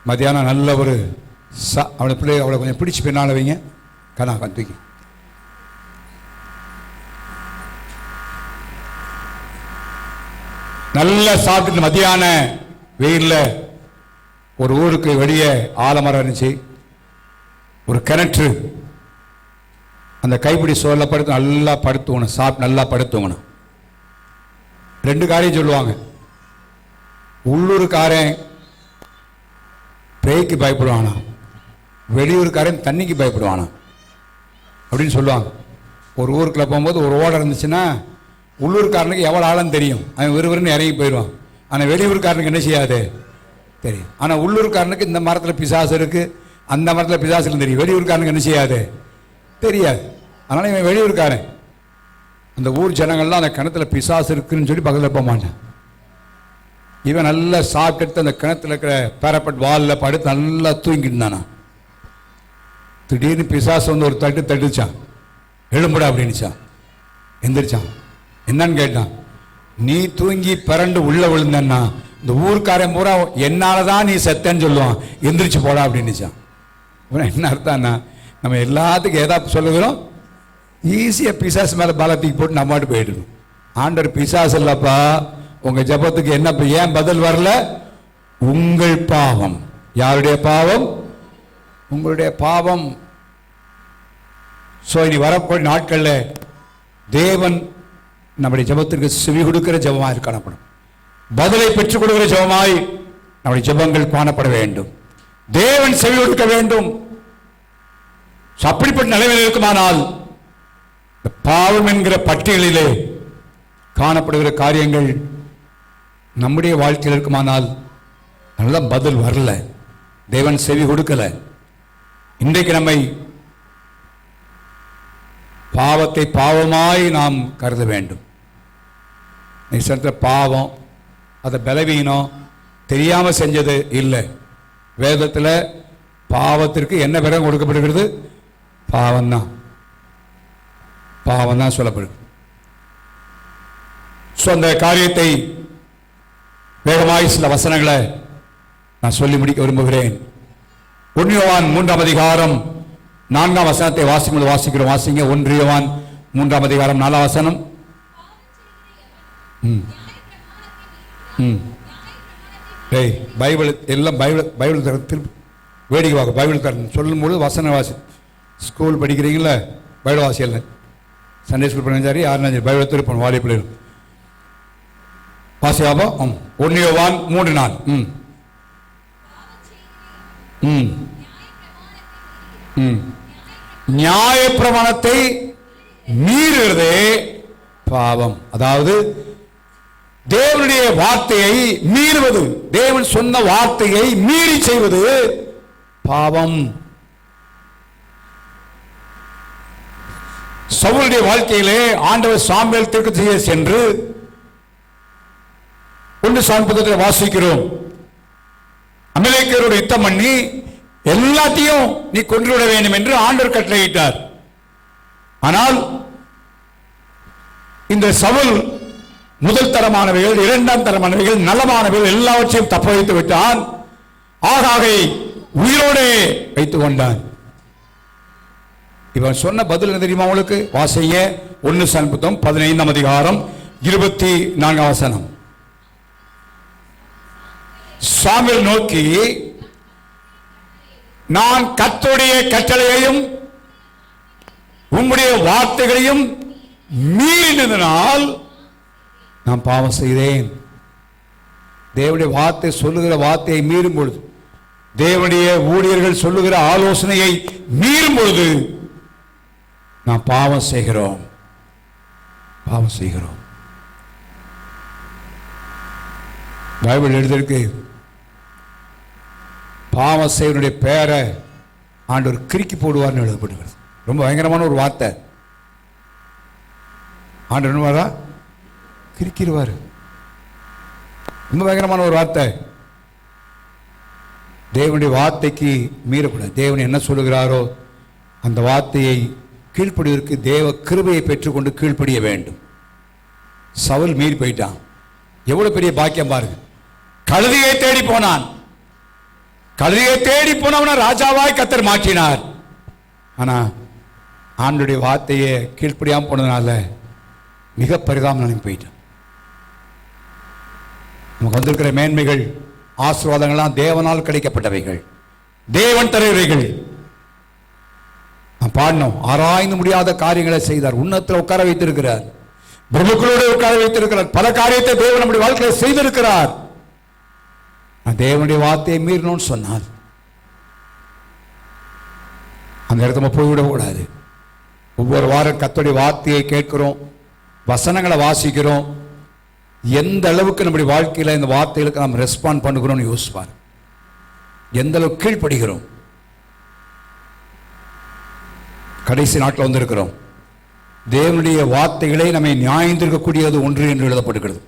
மத்தியானம் நல்ல ஒரு அவளை கொஞ்சம் பிடிச்சி பின்னால் வைங்க, கண்ணா தூக்கி. நல்லா சாப்பிட்டு மத்தியான வெயில்ல ஒரு ஊருக்கு வெளியே ஆலமரம் இருந்துச்சு, ஒரு கிணற்று. அந்த கைப்பிடி சோழ படுத்து நல்லா படுத்துவணும், சாப்பிட்டு நல்லா படுத்துவணும். ரெண்டு காரியம் சொல்லுவாங்க. உள்ளூர்காரன் பேய்க்கு பயப்படுவானா, வெளியூருக்காரன் தண்ணிக்கு பயப்படுவானா அப்படின்னு சொல்லுவாங்க. ஒரு ஊருக்குள்ள போகும்போது ஒரு ஓடை இருந்துச்சுன்னா உள்ளூர்காரனுக்கு எவ்வளோ ஆழம் தெரியும், அவன் விறுவிறுன்னு இறங்கி போயிடுவான். ஆனால் வெளியூர்காரனுக்கு என்ன செய்யாது தெரியும். ஆனால் உள்ளூர்காரனுக்கு இந்த மரத்தில் பிசாசு இருக்குது, அந்த மரத்தில் பிசாசுன்னு தெரியும். வெளியூர்காரனுக்கு என்ன செய்யாது தெரியாது. அதனால் இவன் வெளியூர்காரன். அந்த ஊர் ஜனங்கள்லாம் அந்த கிணத்துல பிசாசு இருக்குன்னு சொல்லி பக்கத்தில் போக மாட்டான். இவன் நல்லா சாப்பிட்டு அந்த கிணத்துல இருக்கிற பேரப்பட் வாலில் படுத்து நல்லா தூங்கிட்டு இருந்தானா. திடீர்னு பிசாசு வந்து ஒரு தட்டுச்சான், எழும்புடா அப்படின்னுச்சான். எந்திரிச்சான். என்னன்னு கேட்டான். நீ தூங்கி பிறண்டு உள்ள விழுந்தன்னா இந்த ஊர்க்காரன் பூரா என்னாலதான் நீ செத்தன்னு சொல்லுவான், எந்திரிச்சு போடா அப்படின்னுச்சான். என்ன அர்த்தம்னா, நம்ம எல்லாத்துக்கும் ஏதாவது சொல்லுகிறோம், ஈஸியா பிசாசு மேல பாலத்துக்கு போட்டு நம்மாட்டு போயிடணும். ஆண்டவர் பிசாசு இல்லப்பா, உங்க ஜபத்துக்கு என்ன ஏன் பதில் வரல? உங்கள் பாவம். யாருடைய பாவம்? உங்களுடைய பாவம். சோ இனி வரக்கூடிய நாட்கள்ல தேவன் நம்முடைய ஜபத்திற்கு செவி கொடுக்கிற ஜபமாய் காணப்படும். பதிலை பெற்றுக் கொடுக்கிற ஜபமாய் நம்முடைய ஜபங்கள் காணப்பட வேண்டும். தேவன் செவி கொடுக்க வேண்டும். அப்படிப்பட்ட நிலைமையில் இருக்குமானால் பாவம் என்கிற பட்டியலிலே காணப்படுகிற காரியங்கள் நம்முடைய வாழ்க்கையில் இருக்குமானால் நல்ல பதில் வரல, தேவன் செவி கொடுக்கல. இன்றைக்கு நம்மை பாவத்தை பாவமாய் நாம் கருத வேண்டும். பாவம் அதை பலவீனம் தெரியாம செஞ்சது இல்லை. வேதத்தில் பாவத்திற்கு என்ன விரம் கொடுக்கப்படுகிறது? பாவம்தான், பாவம்தான் சொல்லப்படுது. அந்த காரியத்தை வேகமாய் சில வசனங்களை நான் சொல்லி முடிக்க விரும்புகிறேன். 1 யோவான் 3ஆம் அதிகாரம் 4ஆம் வசனத்தை வாசிக்கிறோம். வாசிங்க. 1 யோவான் 3ஆம் அதிகாரம் 4ஆம் வசனம். பைபிள் எல்லாம் பைபிள் திருப்பி வேடிக்கை வாங்க. பைபிள் தரணும் சொல்லும்போது வசன வாசி. ஸ்கூல் படிக்கிறீங்களா? பைபிள் வாசியல்ல, சண்டே ஸ்கூல் பண்ண சரி, யாருன்னா சரி, பைபிள் திருப்பணும். வாலி பிள்ளைகள் வாசியாபம் 1 யோவான் 3:4. நியாய பிரமாணத்தை மீறுகிறதே பாவம். அதாவது தேவனுடைய வார்த்தையை மீறுவது, தேவன் சொன்ன வார்த்தையை மீறி செய்வது பாவம். சவுலுடைய வாழ்க்கையிலே ஆண்டவர் சாமுவேல் தீர்க்கதரிசியை சென்று 1 சாமுவேல் வாசிக்கிறோம். அமலேக்கியரோடு யுத்தம் பண்ணி எல்லாத்தையும் நீ கொன்றுவிட வேண்டும் என்று ஆண்டவர் கட்டளையிட்டார். ஆனால் இந்த சவுல் முதல் தரமானவைகள், 2ஆம் தரமானவைகள், நலமானவைகள் எல்லாவற்றையும் தப்ப வைத்து விட்டான். ஆகாகை உயிரோடு வைத்துக் கொண்டான். இவன் சொன்ன பதில் என்ன தெரியுமா உங்களுக்கு? வாசிங்க. 1 சாமுவேல் 15ஆம் அதிகாரம் 24ஆம் வசனம். சாமுவேல் நோக்கி, நான் கர்த்தருடைய கட்டளையையும் உம்முடைய வார்த்தைகளையும் மீறினதனால் நான் பாவம் செய்தேன். தேவனுடைய வார்த்தை சொல்லுகிற வார்த்தையை மீறும் பொழுது, தேவனுடைய ஊழியர்கள் சொல்லுகிற ஆலோசனையை மீறும் பொழுது நாம் பாவம் செய்கிறோம். பாவம் செய்கிறோம். பைபிள் எழுதிருக்கு, பாவம் செய்வனுடைய பெயரை ஆண்டவர் கிறுக்கி போடுவார்னு எழுதப்படுகிறது. ரொம்ப பயங்கரமான ஒரு வார்த்தை. ஆண்டவர் என்னவாரா? கிறுக்கிடுவார். ரொம்ப பயங்கரமான ஒரு வார்த்தை. தேவனுடைய வார்த்தைக்கு மீறக்கூடாது. தேவன் என்ன சொல்லுகிறாரோ அந்த வார்த்தையை கீழ்ப்படிவதற்கு தேவ கிருபையை பெற்றுக்கொண்டு கீழ்ப்படிய வேண்டும். சவுல் மீறி போயிட்டான். எவ்வளவு பெரிய பாக்கியம் பாருங்க. கழுதையை தேடி போனான். கழுதையை தேடி போனவன ராஜாவாய் கர்த்தர் மாற்றினார். ஆனா ஆண்டுடைய வார்த்தையை கீழ்ப்படியாமல் போனதுனால மிக பரிதாபம் நினைவு போயிட்டேன். நமக்கு வந்திருக்கிற மேன்மைகள் ஆசீர்வாதங்கள்லாம் தேவனால் கிடைக்கப்பட்டவைகள், தேவன் தருகிறவைகள். நான் பாடணும், ஆராய்ந்து முடியாத காரியங்களை செய்தார், உன்னத்தில் உட்கார வைத்திருக்கிறார், பிரபுக்களோடு உட்கார வைத்திருக்கிறார், பல காரியத்தை தேவன் நம்முடைய வாழ்க்கையில் செய்திருக்கிறார். நான் தேவனுடைய வார்த்தையை மீறணும்னு சொன்னார் அந்த இடத்துல நம்ம போய்விடக்கூடாது. ஒவ்வொரு வாரம் கர்த்தருடைய வார்த்தையை கேட்கிறோம், வசனங்களை வாசிக்கிறோம், எந்த அளவுக்கு நம்முடைய வாழ்க்கையில் இந்த வார்த்தைகளுக்கு நாம் ரெஸ்பாண்ட் பண்ணுகிறோம்னு யோசிப்பார். எந்த அளவுக்கு கீழ்ப்படுகிறோம். கடைசி நாட்டில் வந்திருக்கிறோம். தேவனுடைய வார்த்தைகளை நம்மை நியாயந்திருக்கக்கூடியது ஒன்று என்று எழுதப்படுகிறது.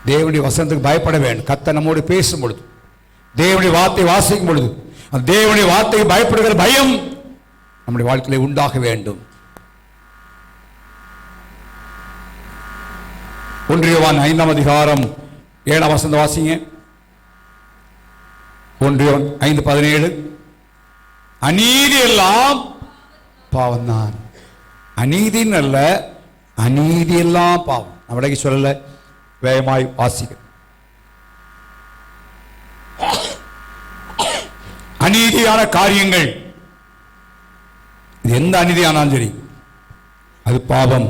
தேவனுடைய வசனத்துக்கு பயப்பட வேண்டும். கர்த்தர் நம்மோடு பேசும் பொழுது, தேவனுடைய வார்த்தை வாசிக்கும் பொழுது, அந்த தேவனுடைய வார்த்தைக்கு பயப்படுகிற பயம் நம்முடைய வாழ்க்கையில உண்டாக வேண்டும். 1 யோவான் 5ஆம் அதிகாரம் 7ஆம் வசனம் வாசிங்க. 1 யோவான் 5:17. அநீதி எல்லாம் பாவம்தான். அநீதின்னு அல்ல, அநீதி எல்லாம் பாவம். நம்மளுக்கு சொல்லல, வேகமாய் வாசிக்க. அநீதியான காரியங்கள், எந்த அநீதியானாலும் சரி அது பாவம்.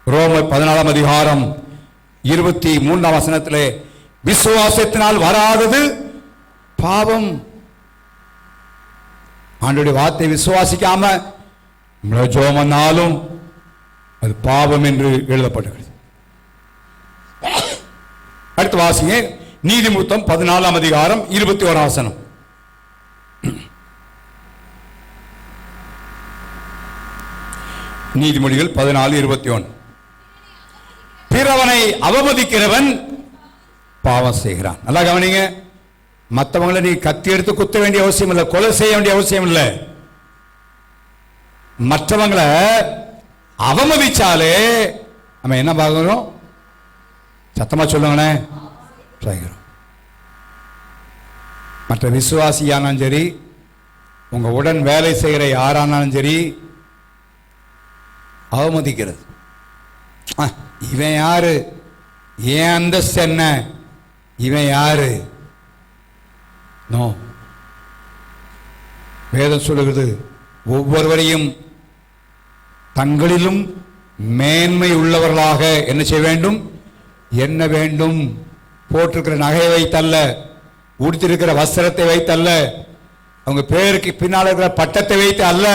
ரோமர் 14ஆம் அதிகாரம் 23ஆம் வசனத்திலே விசுவாசத்தினால் வராதது பாவம். ஆண்டவருடைய வார்த்தை விசுவாசிக்காம ஜெபம் பண்ணாலும் அது பாவம் என்று எழுதப்படுகிறது. அடுத்து வாசிங்க, நீதிமொழிகள் 14ஆம் அதிகாரம் 21ஆம் வசனம். நீதிமொழிகள் 14:21. பிறவனை அவமதிக்கிறவன் பாவம் செய்கிறான். நல்லா கவனிங்க, மற்றவங்களை நீ கத்தி எடுத்து குத்த வேண்டிய அவசியம் இல்லை, கொலை செய்ய வேண்டிய அவசியம் இல்லை. மற்றவங்களை அவமதிச்சாலே நம்ம என்ன பார்க்கிறோம்? சத்தமா சொல்லுங்களே, செய்கிறோம். மற்ற விசுவாசியானாலும் சரி, உங்க உடன் வேலை செய்கிற யாரானாலும் சரி, அவமதிக்கிறது. இவன் யாரு, ஏன் அந்தஸ்து என்ன, இவன் யாரு? நோ, வேதம் சொல்லுகிறது, ஒவ்வொருவரையும் தங்களிலும் மேன்மை உள்ளவர்களாக என்ன செய்ய வேண்டும், என்ன வேண்டும். போட்டிருக்கிற நகையை வைத்தல்ல, உடுத்திருக்கிற வஸ்திரத்தை வைத்தல்ல, அவங்க பேருக்கு பின்னால் இருக்கிற பட்டத்தை வைத்து அல்ல.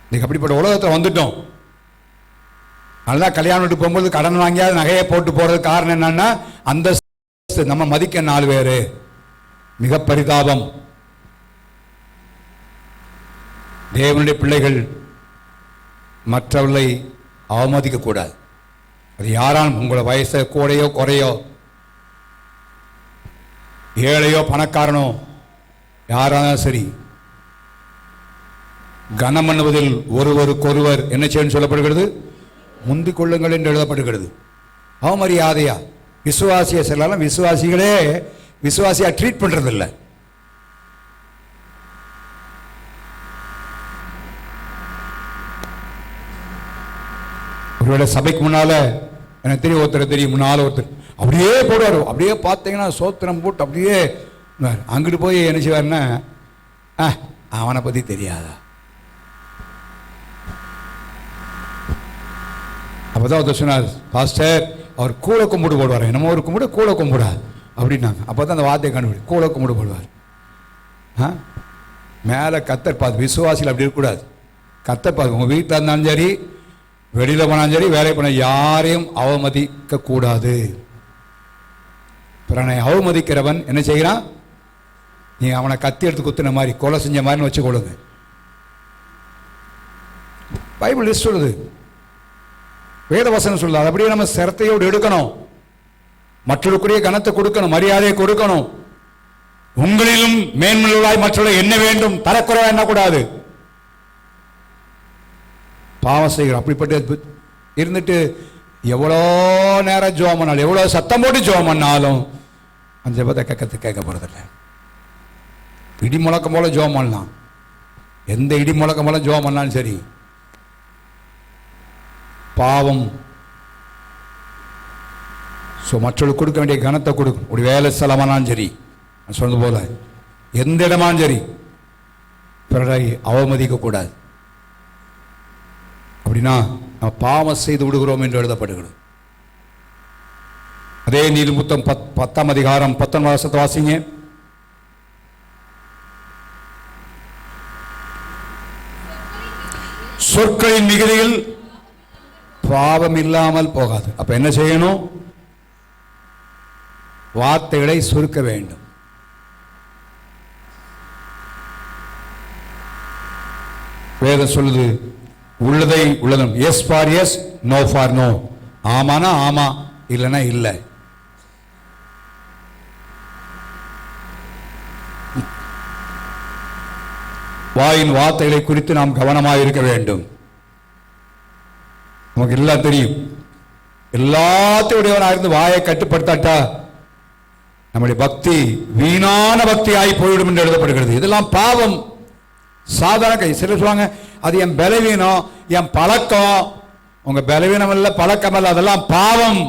இன்னைக்கு அப்படிப்பட்ட உலகத்தில் வந்துட்டோம். அதனால கல்யாணம் விட்டு போகும்போது கடன் வாங்கியாவது நகையை போட்டு போறது காரணம் என்னன்னா, அந்த நம்ம மதிக்க 4 பேரு. மிக பரிதாபம். தேவனுடைய பிள்ளைகள் மற்றவர்களை அவமதிக்க கூடாது. அது யாராலும், உங்களை வயசு கூடையோ குறையோ, ஏழையோ பணக்காரனோ, யாராலும் சரி, கனம் பண்ணுவதில் ஒருவருக்கொருவர் என்ன செய்யணும் சொல்லப்படுகிறது, முந்திக் கொள்ளுங்கள் என்று எழுதப்படுகிறது. அவமரியாதையா விசுவாசிய செல்லாம் விசுவாசிகளே விசுவாசியா ட்ரீட் பண்றது இல்லை. ஒருவேளை சபைக்கு முன்னால எனக்கு தெரியும், ஒருத்தர் தெரியும், முன்னால ஒருத்தர் அப்படியே போடுவார். அப்படியே பார்த்தீங்கன்னா சோத்திரம் போட்டு அப்படியே அங்கிட்டு போய் என்ன செய்வார்னா, அவனை பத்தி தெரியாதா? அப்பதான் ஒருத்தர் சொன்னார், பாஸ்டர் அவர் கூட கும்பிடு போடுவார், என்னமோ ஒரு கும்பிடு கூட கும்பிடா அப்படின்னாங்க. அப்பதான் அந்த வார்த்தையை கண்டுபிடி, கூட கும்பிடு போடுவார். மேலே கத்தர் பார்த்து, விசுவாசிகள் அப்படி இருக்கக்கூடாது. கத்தர் பார்த்து, உங்க வீட்டில் இருந்தாலும் சரி, வெளியில போனாலும் சரி, வேலை பண்ண யாரையும் அவமதிக்க கூடாது. பிறனை அவமதிக்கிறவன் என்ன செய்கிறான், நீ அவனை கத்தி எடுத்து குத்துன மாதிரி, கொலை செஞ்ச மாதிரி வச்சு கொடுங்க. பைபிள் சொல்லுது, வேதவசனம் சொல்லுது. அப்படியே நம்ம சிரத்தையோடு எடுக்கணும், மற்றவர்களுக்குரிய கனத்தை கொடுக்கணும், மரியாதையை கொடுக்கணும். உங்களிலும் மேன்மையுள்ளாய் மற்றவர்கள் என்ன வேண்டும், தரக்குறைவா எண்ணக்கூடாது. பாவம் செய்கிறோம். அப்படிப்பட்ட இருந்துட்டு எவ்வளோ நேரம் ஜெபம் பண்ணாலும், எவ்வளோ சத்தம் போட்டு ஜெபம் பண்ணாலும் அந்த ஜெபத்தை கேட்க போறதில்லை. இடி முழக்கம் போல ஜெபம் பண்ணலாம். எந்த இடி முழக்கம் போல ஜெபம் பண்ணாலும் சரி, பாவம் மற்றவர்களுக்கு கொடுக்க வேண்டிய கனத்தை கொடுக்கும். ஒரு வேலை ஸ்தலமானாலும் சரி, சொன்னது போல எந்த இடமாலும் சரி, பிறரை அவமதிக்க கூடாது. அப்படின்னா நம்ம பாவம் செய்து விடுகிறோம் என்று எழுதப்படுகிறது. அதே நீதிமொத்தம் 10ஆம் அதிகாரம் 19 வாசிங்க. சொற்களின் மிகுதியில் பாவம் இல்லாமல் போகாது. அப்ப என்ன செய்யணும்? வார்த்தைகளை சுருக்க வேண்டும். வேதம் சொல்லுது, உள்ளதை உள்ளதும், yes for yes, no for no. ஆமானா ஆமா, இல்லைன்னா இல்லை. வாயின் வார்த்தைகளை குறித்து நாம் கவனமாக இருக்க வேண்டும். நமக்கு எல்லாம் தெரியும். எல்லாத்தையுடையவனாக இருந்து வாயை கட்டுப்படுத்தாட்டா நம்முடைய பக்தி வீணான பக்தி ஆகி போய்விடும் என்று எழுதப்படுகிறது. இதெல்லாம் பாவம். சாதாரண சிலர் சொல்லுவாங்க, அது என் பலவீனம், என் பழக்கம். உங்க பலவீனம் அல்ல, பழக்கம் அல்ல, அதெல்லாம் பாவம்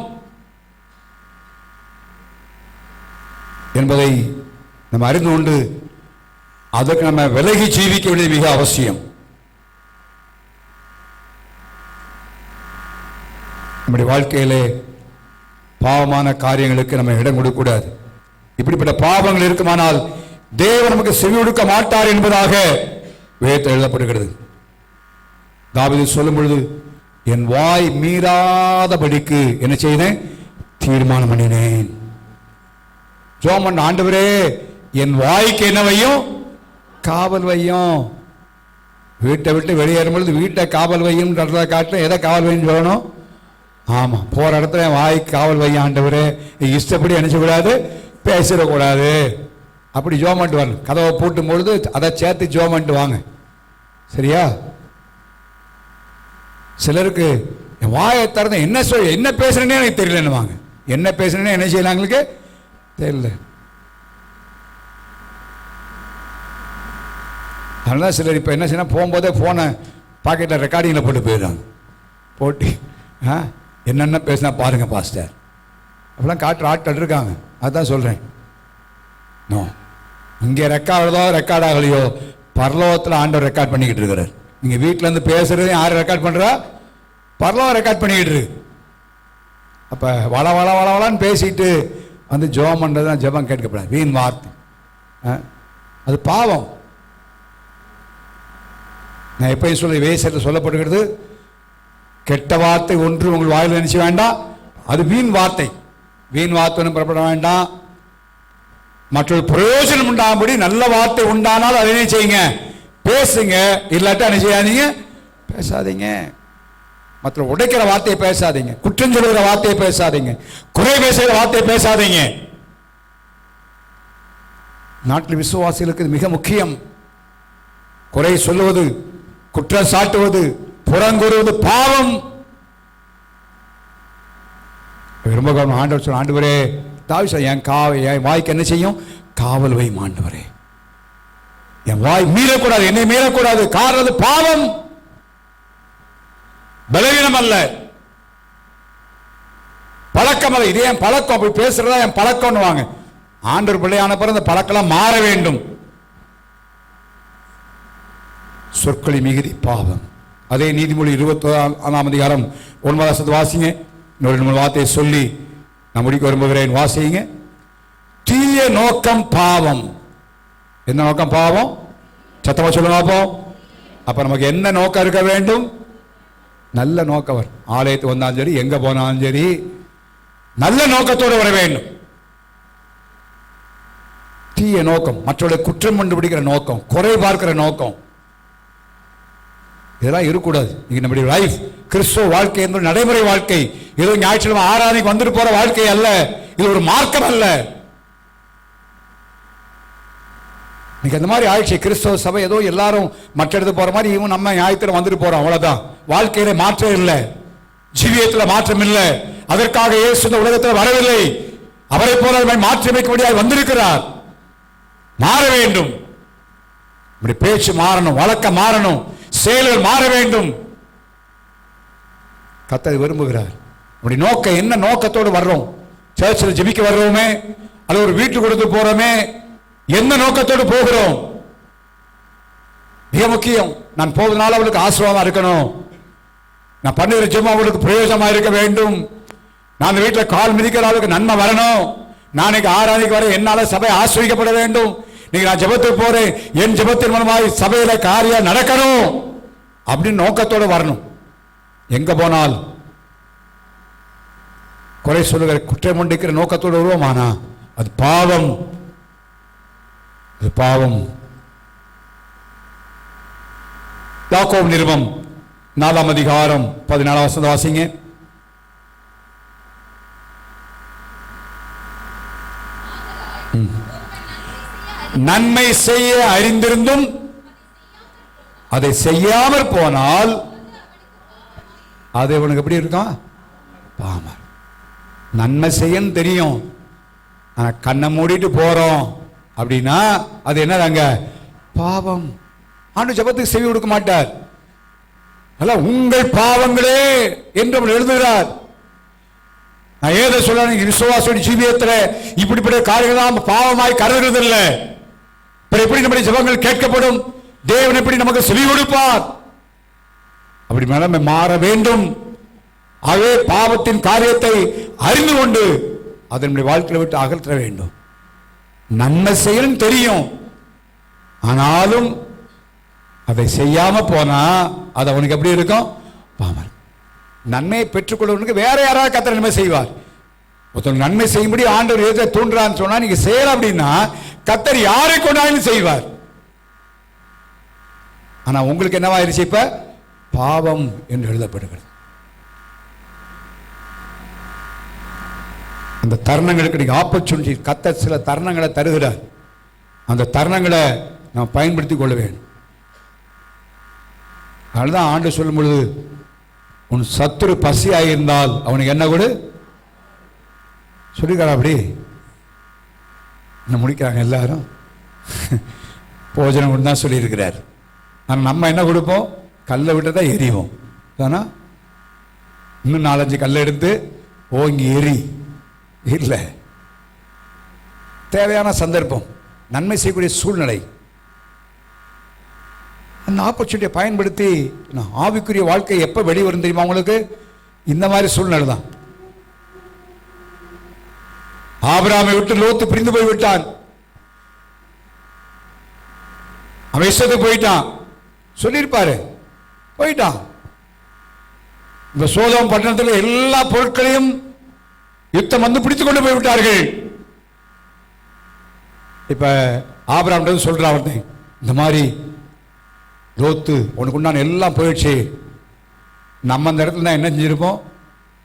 என்பதை நம்ம அறிந்து கொண்டு அதற்கு நம்ம விலகி ஜீவிக்க வேண்டியது மிக அவசியம். நம்முடைய வாழ்க்கையிலே பாவமான காரியங்களுக்கு நம்ம இடம் கொடுக்கக்கூடாது. இப்படிப்பட்ட பாவங்கள் இருக்குமானால் தேவன் நமக்கு செவி கொடுக்க மாட்டார் என்பதாக வேதத்தில் எழுதப்படுகிறது. தாவீது சொல்லும் பொழுது, என் வாய் மீறாதபடிக்கு என்ன செய்தேன்? தீர்மானம் பண்ணினேன். ஜெபம், ஆண்டவரே என் வாய்க்கு என்ன வையும்? காவல் வையும். வீட்டை விட்டு வெளியேறும் பொழுது வீட்டை காவல் வையும் காட்டில் எதை காவல் வையும் சொல்லணும்? ஆமா, போற இடத்துல என் வாய்க்கு காவல் வையும் ஆண்டவரே. இஷ்டப்படி நினைச்சக்கூடாது, பேசிடக்கூடாது. அப்படி ஜெபம் பண்ணிட்டு வரணும். கதவை பூட்டும் பொழுது அதை சேர்த்து ஜெபம் பண்ணிட்டு வாங்க. சரியா? சிலருக்கு என் வாயை திறந்து என்ன பேசுறேன்னே எனக்கு தெரியலன்னு வாங்க. என்ன பேசுறேன்னு என்ன செய்யலாங்களுக்கு தெரியல. அதனால சிலர் இப்போ என்ன செய்யணும், போகும்போதே ஃபோனை பாக்கெட்டில் ரெக்கார்டிங்கில் போட்டு போயிடுறாங்க. போட்டு என்னென்ன பேசினா பாருங்க பாஸ்டர் அப்படிலாம் காட்டுற ஆட்கள் இருக்காங்க. அதுதான் சொல்கிறேன். நோ, இங்கே ரெக்கார்ட் ஆகலையோ, பரலோகத்தில் ஆண்டவர் ரெக்கார்ட் பண்ணிக்கிட்டு இருக்கிறார். நீங்கள் வீட்டிலேருந்து பேசுகிறதையும் யார் ரெக்கார்ட் பண்ணுறா? பரலோகம் ரெக்கார்ட் பண்ணிக்கிட்டு இருக்கு. அப்போ வளன்னு பேசிட்டு வந்து ஜெபம் பண்ணுறது தான் ஜெபம் கேட்கப்படாது. வீண் வார்த்தை, அது பாவம். நான் எப்பயும் சொல்ல வேசத்தில் சொல்லப்படுகிறது, கெட்ட வார்த்தை ஒன்று உங்கள் வாயில் நினைச்ச வேண்டாம், அது வீண் வார்த்தை. வீண் வார்த்தை புறப்பட வேண்டாம். மற்றொரு பிரயோஜனம் உண்டாகும்படி நல்ல வார்த்தை உண்டானால் அதை செய்யுங்க, பேசுங்க. இல்லாட்டா என்ன செய்யாதீங்க, பேசாதீங்க. மற்ற உடைக்கிற வார்த்தையை பேசாதீங்க, குற்றம் சொல்லுகிற வார்த்தையை பேசாதீங்க, குறை பேசுகிற வார்த்தையை பேசாதீங்க. நாட்டில் விசுவாசிகளுக்கு இது மிக முக்கியம். குறை சொல்லுவது, குற்றம் சாட்டுவது, புறங்கூறுவது பாவம். ரொம்ப ஆண்டவர் சொல்ல, ஆண்டவரே என் வாய்க்கு என்ன செய்யும்? காவல் வை ஆண்டவரே. என் வாய் மீறக்கூடாது, என்னை மீறக்கூடாது. காரணம் பாவம், பலவீனம் அல்ல, பழக்கம் அல்ல. இதே என் பழக்கம், அப்படி பேசுறதா என் பழக்கம்னு வாங்க. ஆண்டவர் பிள்ளையான பிறகு அந்த பழக்கம் மாற வேண்டும். சொற்களின் மிகுதி பாவம். அதே நீதிமொழி 21ஆம் அதிகாரம் 9 வாசிங்க. இன்னொரு 2 வார்த்தையை சொல்லி நான் முடிக்க விரும்புகிறேன். வாசிங்க. தீய நோக்கம் பாவம். என்ன நோக்கம் பாவம்? சத்தமா சொல்லுங்க பாப்போம். அப்ப நமக்கு என்ன நோக்கம் இருக்க வேண்டும்? நல்ல நோக்கம். ஆலயத்துக்கு வந்தாலும் சரி, எங்க போனாலும் சரி, நல்ல நோக்கத்தோடு வர வேண்டும். தீய நோக்கம், மற்றவர்களை குற்றம் கண்டுபிடிக்கிற நோக்கம், குறை பார்க்கிற நோக்கம், இதெல்லாம் இருக்கக்கூடாது. இன்னைக்கு நம்முடைய லைஃப் கிறிஸ்துவ வாழ்க்கை என்பது நடைமுறை வாழ்க்கை. ஏதோ ஞாயிற்றுக்கிழமை ஆராதனைக்கு வந்துட்டு போற வாழ்க்கை அல்ல. இது ஒரு மார்க்கம் அல்ல. இன்னைக்கு அந்த மாதிரி ஆயிடுச்சு கிறிஸ்தவ சபை. ஏதோ எல்லாரும் மற்ற இடத்துக்கு போற மாதிரி இவன் நம்ம ஞாயிற்றுல வந்துட்டு போறோம், அவ்வளவுதான். வாழ்க்கையில மாற்றம் இல்லை, ஜீவியத்துல மாற்றம் இல்லை. அதற்காக இயேசு இந்த உலகத்தில் வரவில்லை. அவரை போல மாற்றி அமைக்க முடியாது வந்திருக்கிறார். மாற வேண்டும். இப்படி பேச்சு மாறணும், வழக்கம் மாறணும், செயல்கள் மாற வேண்டும். கர்த்தர் விரும்புகிறார். அப்படி நோக்கம் என்ன நோக்கத்தோடு வர்றோம்? சர்ச்சில் ஜெபிக்க வர்றோமே அல்லது ஒரு வீட்டு கொடுத்து போறோமே, எந்த நோக்கத்தோடு போகிறோம்? மிக முக்கியம். நான் போவதனால அவளுக்கு ஆசீர்வாதமா இருக்கணும், நான் பண்ணுகிற ஜெபம் அவளுக்கு பிரயோஜனமா இருக்க வேண்டும், நான் வீட்டில் கால் மிதிக்கிற அளவுக்கு நன்மை வரணும், நாளைக்கு ஆராதனைக்கு வர என்னால சபை ஆசிரியப்பட வேண்டும், நீங்க நான் ஜெபத்துக்கு போறேன், என் ஜெபத்தின் மூலமாக சபையில காரியம் நடக்கணும் அப்படின்னு நோக்கத்தோடு வரணும். எங்க போனால் குறை சொல்லுகிற குற்றம் முடிக்கிற நோக்கத்தோடு வருவோமானா அது பாவம், அது பாவம். யாக்கோபு நிருபம் 4 அதிகாரம் 14 வசனம் வாசிங்க. நன்மை செய்ய அறிந்திருந்தும் அதை செய்யாமற் போனால் அது இவனுக்கு எப்படி இருக்கும்? பாவம். நன்மை செய்யன்னு தெரியும், கண்ணை மூடிட்டு போறோம் அப்படின்னா அது என்னதாங்க? பாவம். ஆண்டு ஜெபத்துக்கு செவி கொடுக்க மாட்டார். அல்ல, உங்கள் பாவங்களே என்று அவர் எழுதுகிறார். நான் ஏதோ சொல்ல, விசுவாச ஜீவியத்தில் இப்படிப்பட்ட காரியங்கள் பாவமாய் கருதுறது இல்லை. எப்படி நம்முடைய ஜெபங்கள் கேட்கப்படும்? தேவன் எப்படி நமக்கு செவி கொடுப்பார்? அப்படி நிலைமை மாற வேண்டும். ஆகவே பாவத்தின் காரியத்தை அறிந்து கொண்டு அதனுடைய வாழ்க்கையை விட்டு அகற்ற வேண்டும். நன்மை செய்யணும் தெரியும், ஆனாலும் அதை செய்யாம போனா அது அவனுக்கு எப்படி இருக்கும்? பாவம். நன்மையை பெற்றுக்கொள்வதற்கு வேற யாராவது கர்த்தர் நன்மை செய்வார். ஒருத்தர் நன்மை செய்யும்படி ஆண்டவர் எதை தூண்டுறான்னு சொன்னா நீங்க செய்யல அப்படின்னா கர்த்தர் யாரை கொண்டாலும் செய்வார். ஆனா உங்களுக்கு என்னவாயிருச்சு? இப்ப பாவம் என்று எழுதப்படுகிறது. அந்த தருணங்களுக்கு நீங்க ஆப்பர்ச்சுனிட்டி, கர்த்தர் சில தருணங்களை தருகிறார். அந்த தருணங்களை நாம் பயன்படுத்திக் கொள்ள வேண்டும். அதனால்தான் ஆண்டு சொல்லும் பொழுது, உன் சத்துரு பசியாயிருந்தால் அவனுக்கு என்ன கொடு சொல்லிக்கிறார். அப்படி என்ன முடிக்கிறாங்க எல்லாரும்? போஜனம் தான் சொல்லியிருக்கிறார். ஆனால் நம்ம என்ன கொடுப்போம்? கல்லை விட்டு தான் எரிவோம் தானா? இன்னும் 4-5 கல்லை எடுத்து ஓங்கி எரி இல்லை. தேவையான சந்தர்ப்பம், நன்மை செய்யக்கூடிய சூழ்நிலை, அந்த ஆப்பர்ச்சுனிட்டியை பயன்படுத்தி நான் ஆவிக்குரிய வாழ்க்கை எப்போ வெளிவரும் தெரியுமா உங்களுக்கு? இந்த மாதிரி சூழ்நிலை தான். ஆபிரகாமை விட்டு லோத்து பிரிந்து போய் விட்டான். அவன் இஷ்டத்துக்கு போயிட்டான். சொல்லியிருப்பாரு, போயிட்டான். இந்த சோதோம் பட்டணத்தில் எல்லா பொருட்களையும் யுத்தம் வந்து பிடித்துக் கொண்டு போய் விட்டார்கள். இப்ப ஆபிரகாம் சொல்றான், இந்த மாதிரி லோத்து உனக்கு உண்டான எல்லாம் போயிடுச்சு, நம்ம அந்த இடத்துல தான் என்ன செஞ்சிருப்போம்?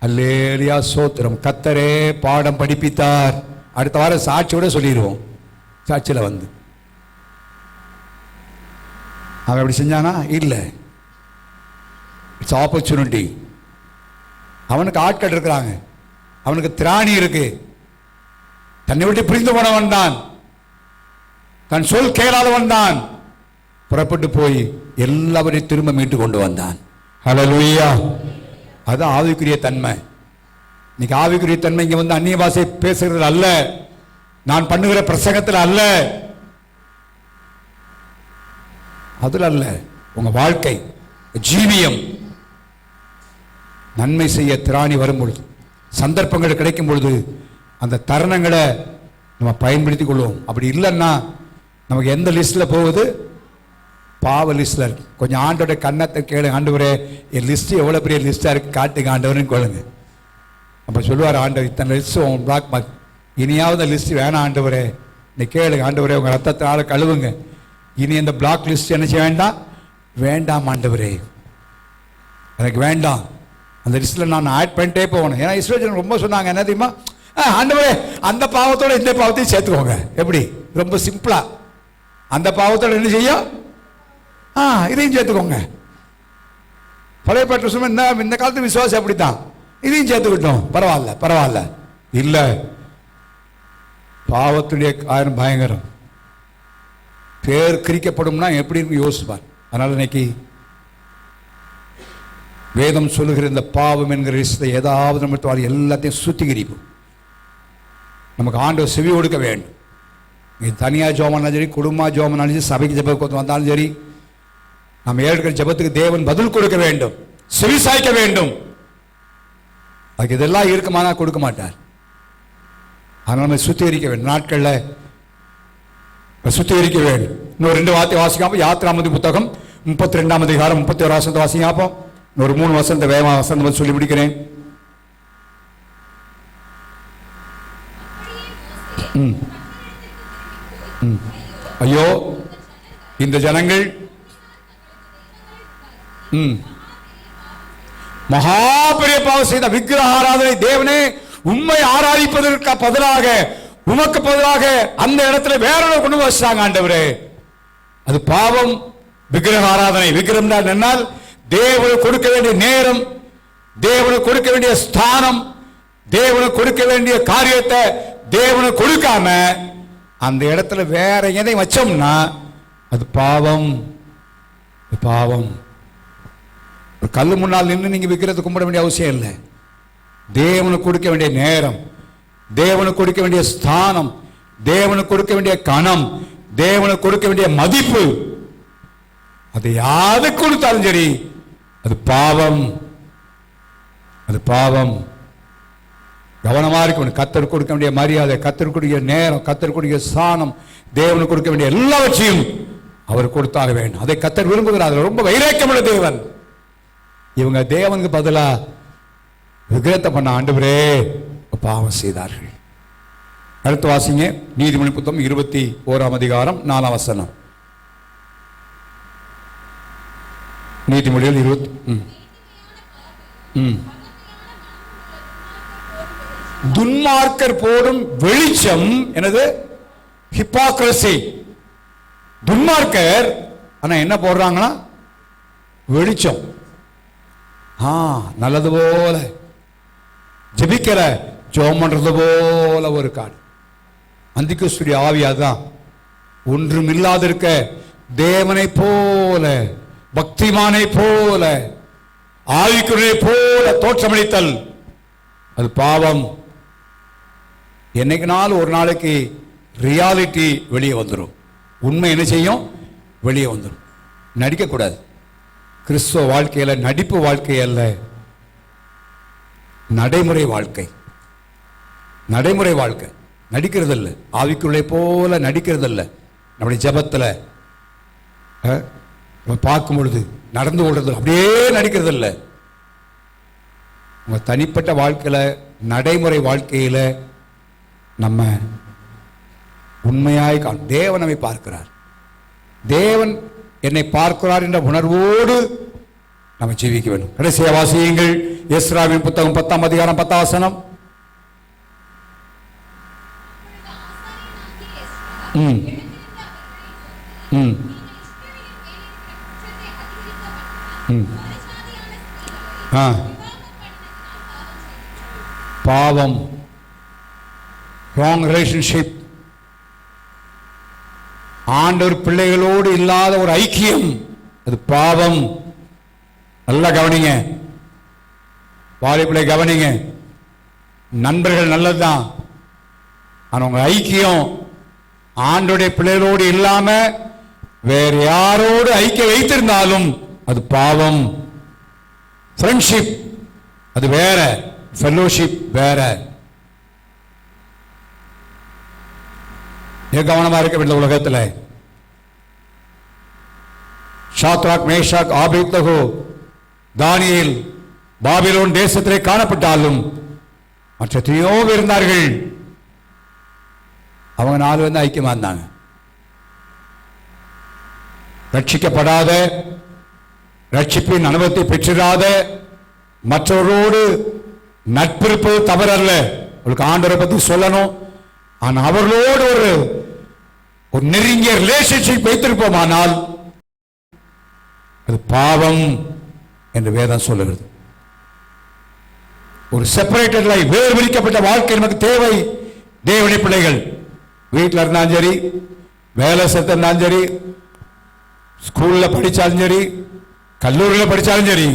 அல்லேலியா சோத்திரம், கர்த்தரே பாடம் படிப்பித்தார். அடுத்த வாரம் சாட்சியோட சொல்லிடுவோம். சாட்சியில் வந்து அவன் எப்படி செஞ்சானா? இல்லை. It's opportunity. அவனுக்கு ஆட்கள் இருக்கிறாங்க, அவனுக்கு திராணி இருக்கு. தன்னை விட்டு பிரிந்து போனவன் தான், தன் சொல் கேளாதவன் தான். புறப்பட்டு போய் எல்லாவரையும் திரும்ப மீட்டு கொண்டு வந்தான். ஹல்லேலூயா. அது ஆவிக்குரிய தன்மை. இன்னைக்கு ஆவிக்குரிய தன்மை இங்க வந்து அந்நிய பாஷை பேசுகிறது அல்ல, நான் பண்ணுகிற பிரசங்கத்தில் அல்ல, அதுல அல்ல. உங்க வாழ்க்கை ஜீவியம் நன்மை செய்ய திராணி வரும் பொழுது, சந்தர்ப்பங்கள் கிடைக்கும் பொழுது அந்த தருணங்களை நம்ம பயன்படுத்திக் கொள்வோம். அப்படி இல்லைன்னா நமக்கு எந்த லிஸ்ட்ல போகுது? பாவ லிஸ்ட்ல இருக்கு. கொஞ்சம் ஆண்டோட கண்ணத்தை கேளு, ஆண்டவரே என் லிஸ்ட் எவ்வளவு பெரிய லிஸ்டா இருக்கு காட்டுங்க ஆண்டவர்னு கொள்ளுங்க. அப்ப சொல்லுவார் ஆண்டவர், இத்தனை லிஸ்ட் உன் பிளாக் மார்க், இனியாவது லிஸ்ட் வேணாம் ஆண்டவரே, நீ கேளுங்க ஆண்டவரே, உங்க ரத்தத்தினால கழுவுங்க, இனி இந்த பிளாக் லிஸ்ட் என்ன செய்ய வேண்டாம், வேண்டாம் ஆண்டவரே, எனக்கு வேண்டாம். அந்த லிஸ்ட்ல நான் ஆட் பண்ணிட்டே போகணும். ஏன்னா இஸ்ரவேல் ரொம்ப சொன்னாங்க, என்ன தெரியுமா? ஆண்டவரே அந்த பாவத்தோட இந்த பாவத்தையும் சேர்த்துக்கோங்க. எப்படி? ரொம்ப சிம்பிளா அந்த பாவத்தோட என்ன செய்யும், இதையும் சேர்த்துக்கோங்க. பழைய பாட்டு சும்மா இந்த காலத்து விசுவாசம் அப்படித்தான், இதையும் சேர்த்துக்கிட்டோம், பரவாயில்ல பரவாயில்ல. இல்ல, பாவத்துடைய காரணம் பயங்கரம். பேர் கிரிக்கப்படும்னா எப்படி இருக்கு யோசிப்பார். அதனால இன்னைக்கு வேதம் சொல்லுகிற இந்த பாவம் என்கிற விஷயத்தை ஏதாவது நம்ம எல்லாத்தையும் சுத்திகரிப்போம். நமக்கு ஆண்டவர் செவி கொடுக்க வேண்டும். நீ தனியாக ஜோமனாலும் சரி, குடும்ப ஜோமனாலும் சரி, சபைக்கு ஜபத்துக்கு வந்தாலும் சரி, நம்ம ஏற்கிற ஜபத்துக்கு தேவன் பதில் கொடுக்க வேண்டும், செவி சாய்க்க வேண்டும். அதுக்கு இதெல்லாம் இருக்குமானா கொடுக்க மாட்டார். அதனால நம்ம சுத்திகரிக்க வேண்டும். நாட்களில் சுத்திகரிக்க வேண்டும். இன்னொரு 2 வார்த்தை வாசிக்காம யாத்திராமதி புத்தகம் 32ஆம் அதிகாரம் 31 வசனத்தை வாசிக்காப்போம். ஒரு 3 வசனத்தை வேகமா வசனம் சொல்லி முடிக்கிறேன். ஐயோ இந்த ஜனங்கள் மகா பெரிய பாவம் செய்த விக்கிரக ஆராதனை. தேவனே, உம்மை ஆராதிப்பதற்கு பதிலாக, உமக்கு பதிலாக அந்த இடத்துல வேற கொண்டு வச்சாங்க ஆண்டவரே. அது பாவம். விக்கிரக ஆராதனை. விக்கிரம் என்னால் தேவனுக்கு கொடுக்க வேண்டிய நேரம், தேவனுக்கு கொடுக்க வேண்டிய ஸ்தானம், தேவனுக்கு கொடுக்க வேண்டிய காரியத்தை தேவனுக்கு கொடுக்காம அந்த இடத்துல வேற எதை வச்சோம்னா அது பாவம். பாவம். ஒரு கல்லு முன்னால் நின்று நீங்க விக்கிரத்தை கும்பிட வேண்டிய அவசியம் இல்லை. தேவனுக்கு கொடுக்க வேண்டிய நேரம், தேவனுக்கு கொடுக்க வேண்டிய ஸ்தானம், தேவனுக்கு கொடுக்க வேண்டிய கணம், தேவனுக்கு கொடுக்க வேண்டிய மதிப்பு, அதை யாரு கொடுத்தாலும் சரி அது பாவம். அது பாவம். கவனமா இருக்கணும். கர்த்தருக்கு கொடுக்க வேண்டிய மரியாதை, கர்த்தருக்கு கொடுக்க நேரம், கர்த்தருக்கு கொடுக்க ஸ்தானம், தேவனுக்கு கொடுக்க வேண்டிய எல்லாவற்றையும் அவர் கொடுத்தாக வேண்டும். அதை கர்த்தர் விரும்புகிறார். ரொம்ப வைராக்கியமுள்ள தேவன். இவங்க தேவனுக்கு பதிலா விக்கிரத்தை பண்ண ஆண்டவரே பாவம் செய்தார்கள். அடுத்து வாசிங்க நீதிமொழி புத்தகம் 21ஆம் அதிகாரம் 4ஆம் வசனம். நீதிமொழிகள் 20. துன்மார்க்கர் போடும் வெளிச்சம் எனது ஹிப்போக்ரசி. துன்மார்க்கர் ஆனா என்ன போடுறாங்கன்னா வெளிச்சம். நல்லது போல ஜெபிக்கிற ஜெபம் பண்றது போல ஒரு காடு. அந்திகிறிஸ்துவின் ஆவியாதான் ஒன்றும் இல்லாதிருக்க தேவனை போல, பக்திமானை போல, ஆவிக்குரிய போல தோற்றமளித்தல் அது பாவம். என்னைக்குனாலும் ஒரு நாளைக்கு ரியாலிட்டி வெளியே வந்துடும். உண்மை என்ன செய்யும்? வெளியே வந்துடும். நடிக்கக்கூடாது. கிறிஸ்துவ வாழ்க்கையில் நடிப்பு வாழ்க்கை அல்ல, நடைமுறை வாழ்க்கை. நடைமுறை வாழ்க்கை. நடிக்கிறது இல்லை. ஆவிக்குள்ளே போல நடிக்கிறது இல்லை. நம்முடைய ஜபத்தில் பார்க்கும் பொழுது நடந்து கொள்றது அப்படியே நடிக்கிறது இல்லை. உங்க தனிப்பட்ட வாழ்க்கையில, நடைமுறை வாழ்க்கையில நம்ம உண்மையாய் தேவன் நம்மை பார்க்கிறார். தேவன் என்னை பார்க்கிறார் என்ற உணர்வோடு நம்ம ஜீவிக்க வேண்டும். கடைசியா வாசியுங்கள் எஸ்ராவின் புத்தகம் 10ஆம் அதிகாரம் 10ஆம் வசனம். பாவம், ராங் ரிலேஷன்ஷிப், ஆண்டவர் பிள்ளைகளோடு இல்லாத ஒரு ஐக்கியம், அது பாவம். நல்லா கவனிங்க, வாலிபிள்ளை கவனிங்க. நண்பர்கள் நல்லதுதான், ஆனா உங்க ஐக்கியம் ஆண்டோடைய பிள்ளைகளோடு இல்லாம வேற யாரோடு ஐக்கியம் வைத்திருந்தாலும் அது பாவம். ஃப்ரெண்ட்ஷிப் அது வேற, ஃபெல்லோஷிப் வேற. கவனமா இருக்க வேண்டிய உலகத்தில் ஷாத்ராக், மேஷாக், ஆபேத்நேகோ, தானியேல் பாபிலோன் தேசத்திலே காணப்பட்டாலும் மற்ற எத்தனையோ இருந்தார்கள். அவங்க 4 வந்து ஐக்கியமா இருந்தாங்க. ரட்சிக்கப்படாத, ரட்சிப்பின் அனுபவத்தை பெற்றிராத மற்றவரோடு நட்பிருப்பது தவறல்ல. உங்களுக்கு ஆண்டவரை பத்தி சொல்லணும், ஆனா அவர்களோடு ஒரு நெருங்கிய ரிலேஷன்ஷிப் வைத்திருப்போமானால் அது பாவம் என்று வேதம் சொல்லுகிறது. ஒரு செப்பரேட்டட் லைஃப், வேறு பிரிக்கப்பட்ட வாழ்க்கை நமக்கு தேவை. தேவனுடைய பிள்ளைகள் வீட்டில் இருந்தாலும் சரி, வேலை செத்தாலும் சரி, ஸ்கூல்ல படிச்சாலும் சரி, கல்லூரியில் படிச்சாலும் சரி,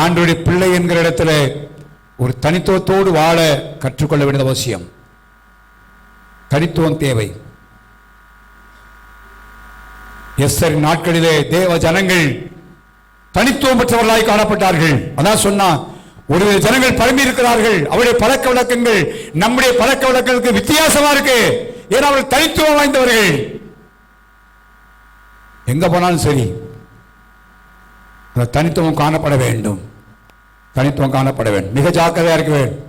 ஆண்டவருடைய பிள்ளை என்கிற இடத்துல ஒரு தனித்துவத்தோடு வாழ கற்றுக்கொள்ள வேண்டியது அவசியம். தனித்துவம் தேவை. எஸ்தரின் நாட்களிலே தேவ ஜனங்கள் தனித்துவம் பெற்றவர்களாய் காணப்பட்டார்கள். அதான் சொன்னா, ஒரு ஜனங்கள் பரம்பி இருக்கிறார்கள், அவருடைய பழக்க வழக்கங்கள் நம்முடைய பழக்க வழக்கங்களுக்கு வித்தியாசமா இருக்கு. ஏன்னா அவர்கள் தனித்துவம் வாய்ந்தவர்கள். எங்க போனாலும் சரி அந்த தனித்துவம் காணப்பட வேண்டும். தனித்துவம் காணப்பட வேண்டும். மிக ஜாக்கிரதையா இருக்க வேண்டும்.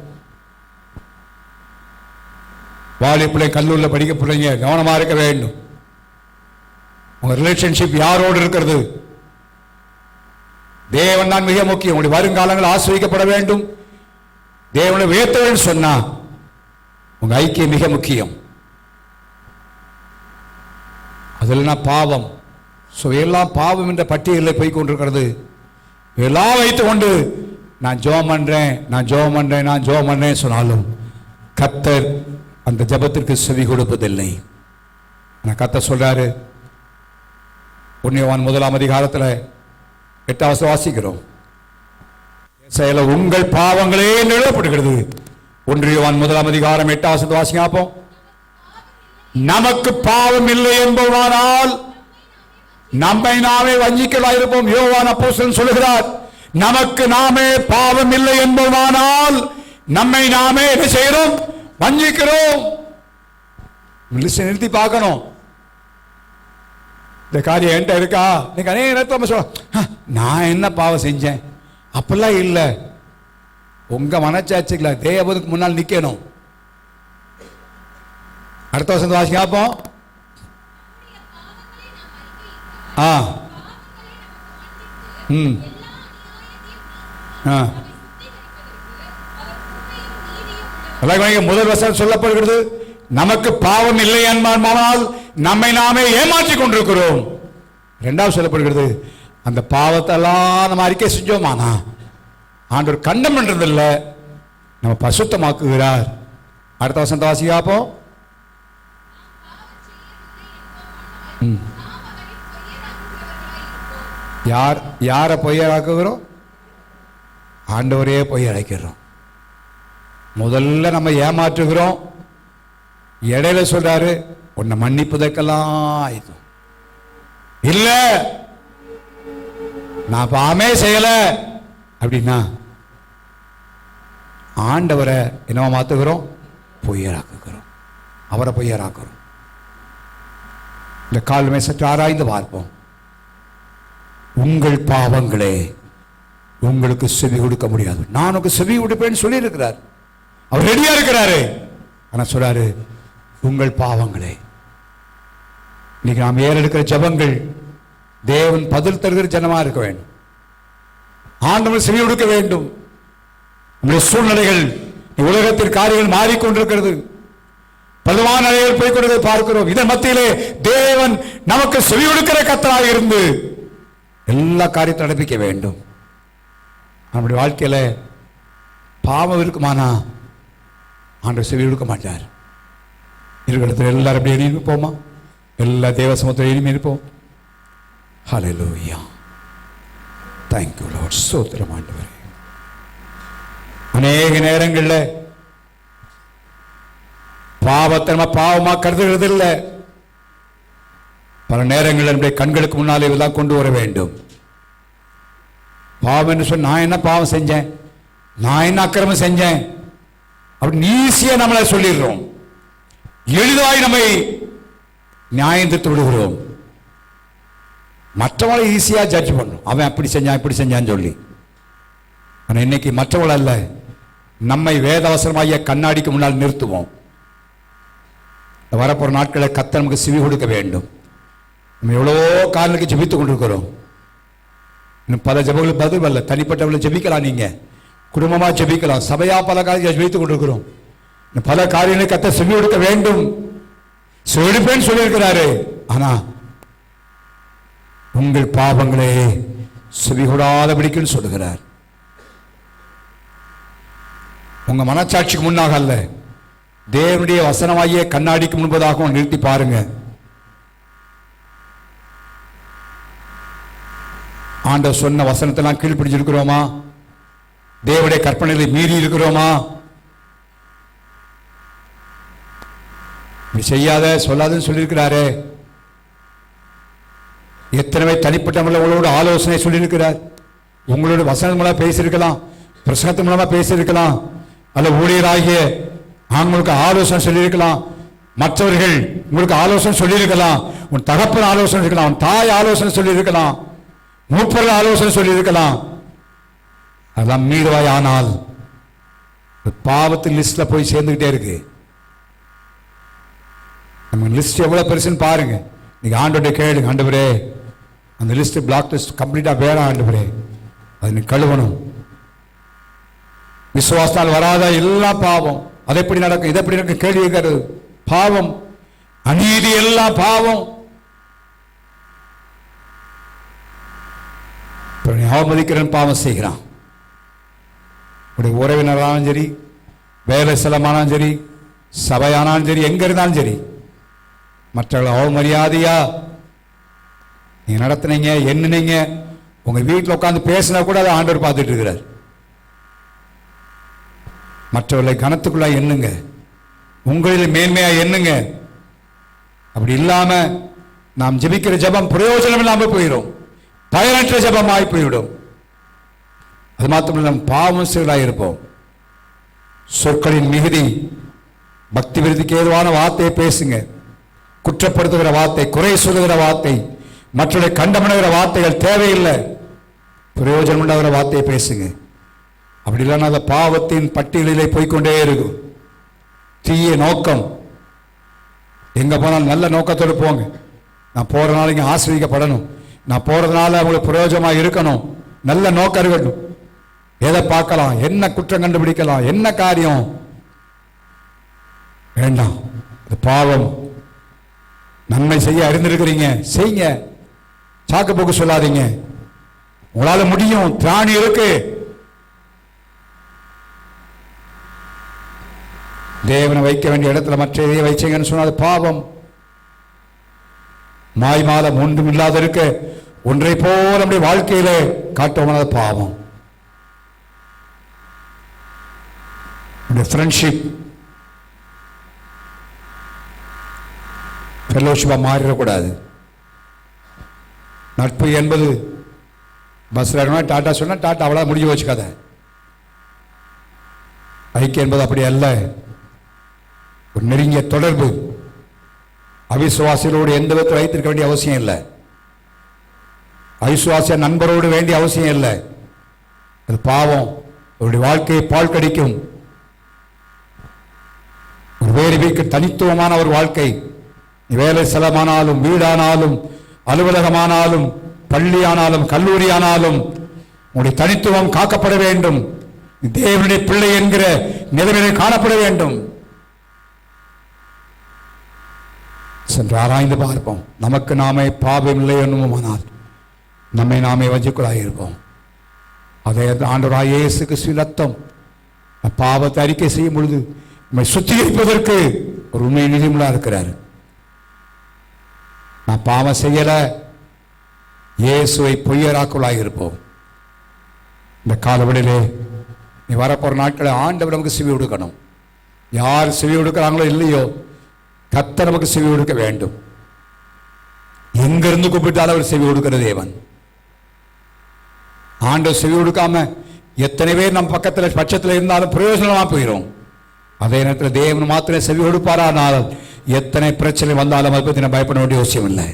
வாலி பிள்ளை, கல்லூரியில் படிக்க பிள்ளைங்க கவனமா இருக்க வேண்டும். உங்க ரிலேஷன்ஷிப் யாரோடு இருக்கிறது? தேவன் தான் மிக முக்கியம். உங்களுடைய வருங்காலங்கள் ஆசிரியக்கப்பட வேண்டும். தேவனை உயர்த்தவேன்னு சொன்னா உங்க ஐக்கியம் மிக முக்கியம். அதில் பாவம், எல்லாம் பாவம் என்ற பட்டியலில் போய் கொண்டிருக்கிறது. எல்லாம் வைத்துக் கொண்டு நான் ஜெபம் பண்றேன், நான் ஜெபம் பண்றேன், நான் ஜெபம் பண்றேன் சொன்னாலும் கர்த்தர் அந்த ஜெபத்திற்கு செவி கொடுப்பதில்லை. கர்த்தர் சொல்றாரு, 1 யோவான் 1ஆம் அதிகாரத்தில் 8வது வாசிக்கிறோம். உங்கள் பாவங்களே எழுதப்படுகிறது. 1 யோவான் 1ஆம் அதிகாரம் 8வது வாசிப்போம். நமக்கு பாவம் இல்லை என்பவனால் நம்மை நாமே வஞ்சிக்கலாயிருப்போம். யோவான் அப்போஸ்தலன் சொல்லுகிறார், நமக்கு நாமே பாவம் இல்லை என்பவனால் நம்மை நாமே என்ன செய்கிறோம்? வஞ்சிக்கிறோம். நிறுத்தி பார்க்கணும். இந்த காரியம் என்கிட்ட இருக்கா? நீங்க அநேக நேரத்தில் சொல்ல, நான் என்ன பாவம் செஞ்சேன்? அப்பெல்லாம் இல்லை. உங்க மனச்சாட்சிக்கல தேவனுக்கு முன்னால் நிக்கணும். அடுத்த வருஷம் வாசி பார்ப்போம். முதல் வசனம் சொல்லப்படுகிறது, நமக்கு பாவம் இல்லை என்பதால் நம்மை நாமே ஏமாற்றிக் கொண்டிருக்கிறோம். 2வது சொல்லப்படுகிறது, அந்த பாவத்தெல்லாம் நம்ம அறிக்கை செஞ்சோமானா ஆண்டவர் கண்டம் பண்றதில்ல, நம்ம பசுத்தமாக்குகிறார். அடுத்த வசனத்தை வாசி பார்ப்போம். யாரை பொய்யராக்குகிறோம்? ஆண்டவரே பொய்யரைக்கிறோம். முதல்ல நம்ம ஏமாற்றுகிறோம். இடையில சொல்றாரு, உன்னை மன்னிப்பதற்கெல்லாம் ஆயுதம் இல்ல, நான் பாவமே செய்யல அப்படின்னா ஆண்டவரை என்னவா மாத்துகிறோம்? பொய்யராக்குகிறோம். அவரை பொய்யராக்குறோம். இந்த கால்மை சற்று ஆராய்ந்து பார்ப்போம். உங்கள் பாவங்களே உங்களுக்கு செவி கொடுக்க முடியாது. நான் உனக்கு செவி கொடுப்பேன்னு சொல்லி இருக்கிறார். அவர் ரெடியா இருக்கிறாரு. ஆனா சொல்றாரு, உங்கள் பாவங்களே. இன்னைக்கு நாம் ஏறெடுக்கிற ஜபங்கள் தேவன் பதில் தருகிற ஜனமா இருக்க வேண்டும். ஆண்டவர் செவி கொடுக்க வேண்டும். நம்முடைய சூழ்நிலைகள், உலகத்தின் காரியங்கள் மாறிக்கொண்டிருக்கிறது. பலவான நிலையில் போய் கொண்டு பார்க்கிறோம். இதன் மத்தியிலே தேவன் நமக்கு செவி கொடுக்கிற கர்த்தராக இருந்து எல்லா காரியத்தை நடப்பிக்க வேண்டும். நம்முடைய வாழ்க்கையில பாவம் இருக்குமானா ஆண்டவர் செவி கொடுக்க மாட்டார். இருக்கிற எல்லாரும் அப்படி எழுதி இருப்போமா? எல்லா தேவ சமூகத்தில் எழுதி இருப்போம். ஹல்லேலூயா. Thank you lord. ஸ்தோத்திரம் ஆண்டவரே. அநேக நேரங்களில் பாவத்தை நம்ம பாவமா கருதுகிறது இல்லை. பல நேரங்களில் நம்முடைய கண்களுக்கு முன்னாலே இதெல்லாம் கொண்டு வர வேண்டும். பாவம் என்று சொன்ன, நான் என்ன பாவம் செஞ்சேன், நான் என்ன அக்கிரமம் செஞ்சேன் அப்படி ஈஸியா நம்மளை சொல்லிடுறோம். எளிதாய் நம்மை நியாயம் தீர்த்து விடுகிறோம். மற்றவங்களை ஈஸியா ஜட்ஜ் பண்ணும். அவன் அப்படி செஞ்சான் இப்படி செஞ்சான்னு சொல்லி. ஆனா இன்னைக்கு மற்றவர்கள் அல்ல, நம்மை வேதவசனமாகிய கண்ணாடிக்கு முன்னால் நிறுத்துவோம். வரப்போற நாட்களை கர்த்தர் நமக்கு செவி கொடுக்க வேண்டும். நம்ம எவ்வளவோ காரணங்களுக்கு ஜெபித்துக் கொண்டிருக்கிறோம். இன்னும் பல ஜெபங்களுக்கு பதில் வரல. தனிப்பட்டவர்களை ஜெபிக்கலாம், நீங்க குடும்பமா ஜெபிக்கலாம், சபையா பல காரியங்களை ஜெபித்துக் கொண்டிருக்கிறோம். பல காரியங்களை கர்த்தர் செவி கொடுக்க வேண்டும். செவிடுப்பேன்னு சொல்லியிருக்கிறாரு. ஆனா உங்கள் பாவங்களே செவி கொடாதபடிக்குன்னு சொல்லுகிறார். உங்க மனச்சாட்சிக்கு முன்னாக அல்ல, தேவனுடைய வசனமாகிய கண்ணாடிக்கு முன்பதாக நிறுத்தி பாருங்க. ஆண்டவர் சொன்ன வசனத்தெல்லாம் கீழ்ப்பிடிச்சிருக்கிறோமா? தேவனுடைய கற்பனைகளை மீறி இருக்கிறோமா? செய்யாத சொல்லாதுன்னு சொல்லியிருக்கிறாரே. எத்தனை தனிப்பட்ட உங்களோட ஆலோசனை சொல்லியிருக்கிறார். உங்களோட வசனம் மூலமா பேசியிருக்கலாம், பிரசங்கத்தின் மூலமா பேசியிருக்கலாம், அல்ல ஊழியராகிய அவங்களுக்கு ஆலோசனை சொல்லியிருக்கலாம், மற்றவர்கள் உங்களுக்கு ஆலோசனை சொல்லியிருக்கலாம், உன் தகப்பன் ஆலோசனை இருக்கலாம், உன் தாய் ஆலோசனை சொல்லியிருக்கலாம், மூப்பர்கள் ஆலோசனை சொல்லியிருக்கலாம். அதெல்லாம் மீறுவாய். ஆனால் பாவத்தின் லிஸ்ட்ல போய் சேர்ந்துகிட்டே இருக்கு. நம்ம லிஸ்ட் எவ்வளவு பெருசுன்னு பாருங்க. நீங்க ஆண்டோட கேளுங்க, ஆண்டவரே அந்த லிஸ்ட் பிளாக் லிஸ்ட் கம்ப்ளீட்டா வேணாம் ஆண்டவரே, அது நீ கழுவணும். விசுவாசத்தால் வராத எல்லாம் பாவம். அது எப்படி நடக்கும், இது எப்படி நடக்கும் கேள்வி கேட்கறது பாவம். அநீதி எல்லாம் பாவம். அவமதிக்கிறன் பாவம் செய்கிறான். உடைய உறவினரானாலும் சரி, வேலை ஸ்தலமானாலும் சரி, சபையானாலும் சரி, எங்க இருந்தாலும் சரி, மற்றவர்கள் அவமரியாதையா நீங்க நடத்தினீங்க, எண்ணினீங்க, உங்க வீட்டில் உட்காந்து பேசினா கூட அதை ஆண்டவர் பார்த்துட்டு இருக்கிறார். மற்றவர்களை கனத்துக்குள்ள எண்ணுங்க, உங்களில் மேன்மையா எண்ணுங்க. அப்படி இல்லாம நாம் ஜெபிக்கிற ஜெபம் பிரயோஜனம் இல்லாமல் போயிடும், பயனற்ற ஜெபமாய் போய்விடும். அது மாத்திரமல்ல, நம் பாவம் செயலாக இருப்போம். சொற்களின் மிகுதி, பக்தி விருதிக்கு ஏதுவான வார்த்தையை பேசுங்க. குற்றப்படுத்துகிற வார்த்தை, குறை சொல்லுகிற வார்த்தை, மற்றவர்களை கண்டமணுகிற வார்த்தைகள் தேவையில்லை. பிரயோஜனம் உண்டாகிற வார்த்தையை பேசுங்க. அப்படி இல்லைன்னா அந்த பாவத்தின் பட்டியலிலே போய்கொண்டே இருக்கும். தீய நோக்கம், எங்க போனாலும் நல்ல நோக்கத்தோடு போங்க. நான் போறதுனால இங்கே ஆசிரியக்கப்படணும், நான் போறதுனால அவங்களுக்கு பிரயோஜனமாக இருக்கணும், நல்ல நோக்கம் இருக்கட்டும். எதை பார்க்கலாம், என்ன குற்றம் கண்டுபிடிக்கலாம், என்ன காரியம் வேண்டாம். அது பாவம். நன்மை செய்ய அறிந்திருக்கிறீங்க, செய்யுங்க. சாக்கு போக்கு சொல்லாதீங்க. உங்களால முடியும், திராணி இருக்கு. தேவனை வைக்க வேண்டிய இடத்துல மற்ற எதையை வைச்சீங்கன்னு சொன்னால் அது பாவம். மாய்மாலம் ஒன்றும் இல்லாத இருக்க ஒன்றை போல நம்முடைய வாழ்க்கையில காட்டுவோம், பாவம். ஃப்ரெண்ட்ஷிப் ஃபெல்லோஷிப்பா மாறிடக்கூடாது. நட்பு என்பது பஸ்ல டாட்டா சொன்னா டாட்டா அவ்வளோ முடிஞ்சு வச்சுக்காத. ஐக்கியம் என்பது அப்படி அல்ல, ஒரு நெருங்கிய தொடர்பு. அவிசுவாசிகளோடு எந்த விதத்தில் வைத்திருக்க வேண்டிய அவசியம் இல்லை, அவிசுவாசிய நண்பரோடு வேண்டிய அவசியம் இல்லை. அது பாவம். அவருடைய வாழ்க்கையை பால் கடிக்கும். ஒரு வேறு வீக்கு தனித்துவமான ஒரு வாழ்க்கை. வேலை ஸ்தலமானாலும், வீடானாலும், அலுவலகமானாலும், பள்ளியானாலும், கல்லூரியானாலும் உங்களுடைய தனித்துவம் காக்கப்பட வேண்டும். தேவனுடைய பிள்ளை என்கிற நிலைமையை காணப்பட வேண்டும். சென்று ஆராய்ந்து பார்ப்போம். நமக்கு நாமே பாவம் இல்லை என்னுமானால் நம்மை நாமே வஞ்சிக்குள்ளாக இருப்போம். அதை ஆண்டவராகிய இயேசு கிறிஸ்துவின் ரத்தம் பாவத்தை அறிக்கை செய்யும் பொழுது நம்மை சுத்திகரிப்பதற்கு ஒரு உண்மை நீதிமுள்ளா இருக்கிறார். நான் பாவம் செய்யல, இயேசுவை பொய்யராக்குள்ளாக இருப்போம். இந்த காலவெளியிலே நீ வரப்போற நாட்களை ஆண்டவர் நமக்கு செவி கொடுக்கணும். யார் செவி கொடுக்கிறாங்களோ இல்லையோ, கர்த்தர் நமக்கு செவி கொடுக்க வேண்டும். எங்கிருந்து கூப்பிட்டாலும் அவர் செவி கொடுக்கிற தேவன். ஆண்டவர் செவி கொடுக்காம எத்தனை பேர் நம்ம பக்கத்தில் பட்சத்தில் இருந்தாலும் பிரயோஜனமா போயிடும். அதே நேரத்தில் தேவன் மாத்திரை செவி கொடுப்பாரானால் எத்தனை பிரச்சனை வந்தாலும் அதை பற்றி நம்ம பயப்பட வேண்டிய அவசியம் இல்லை.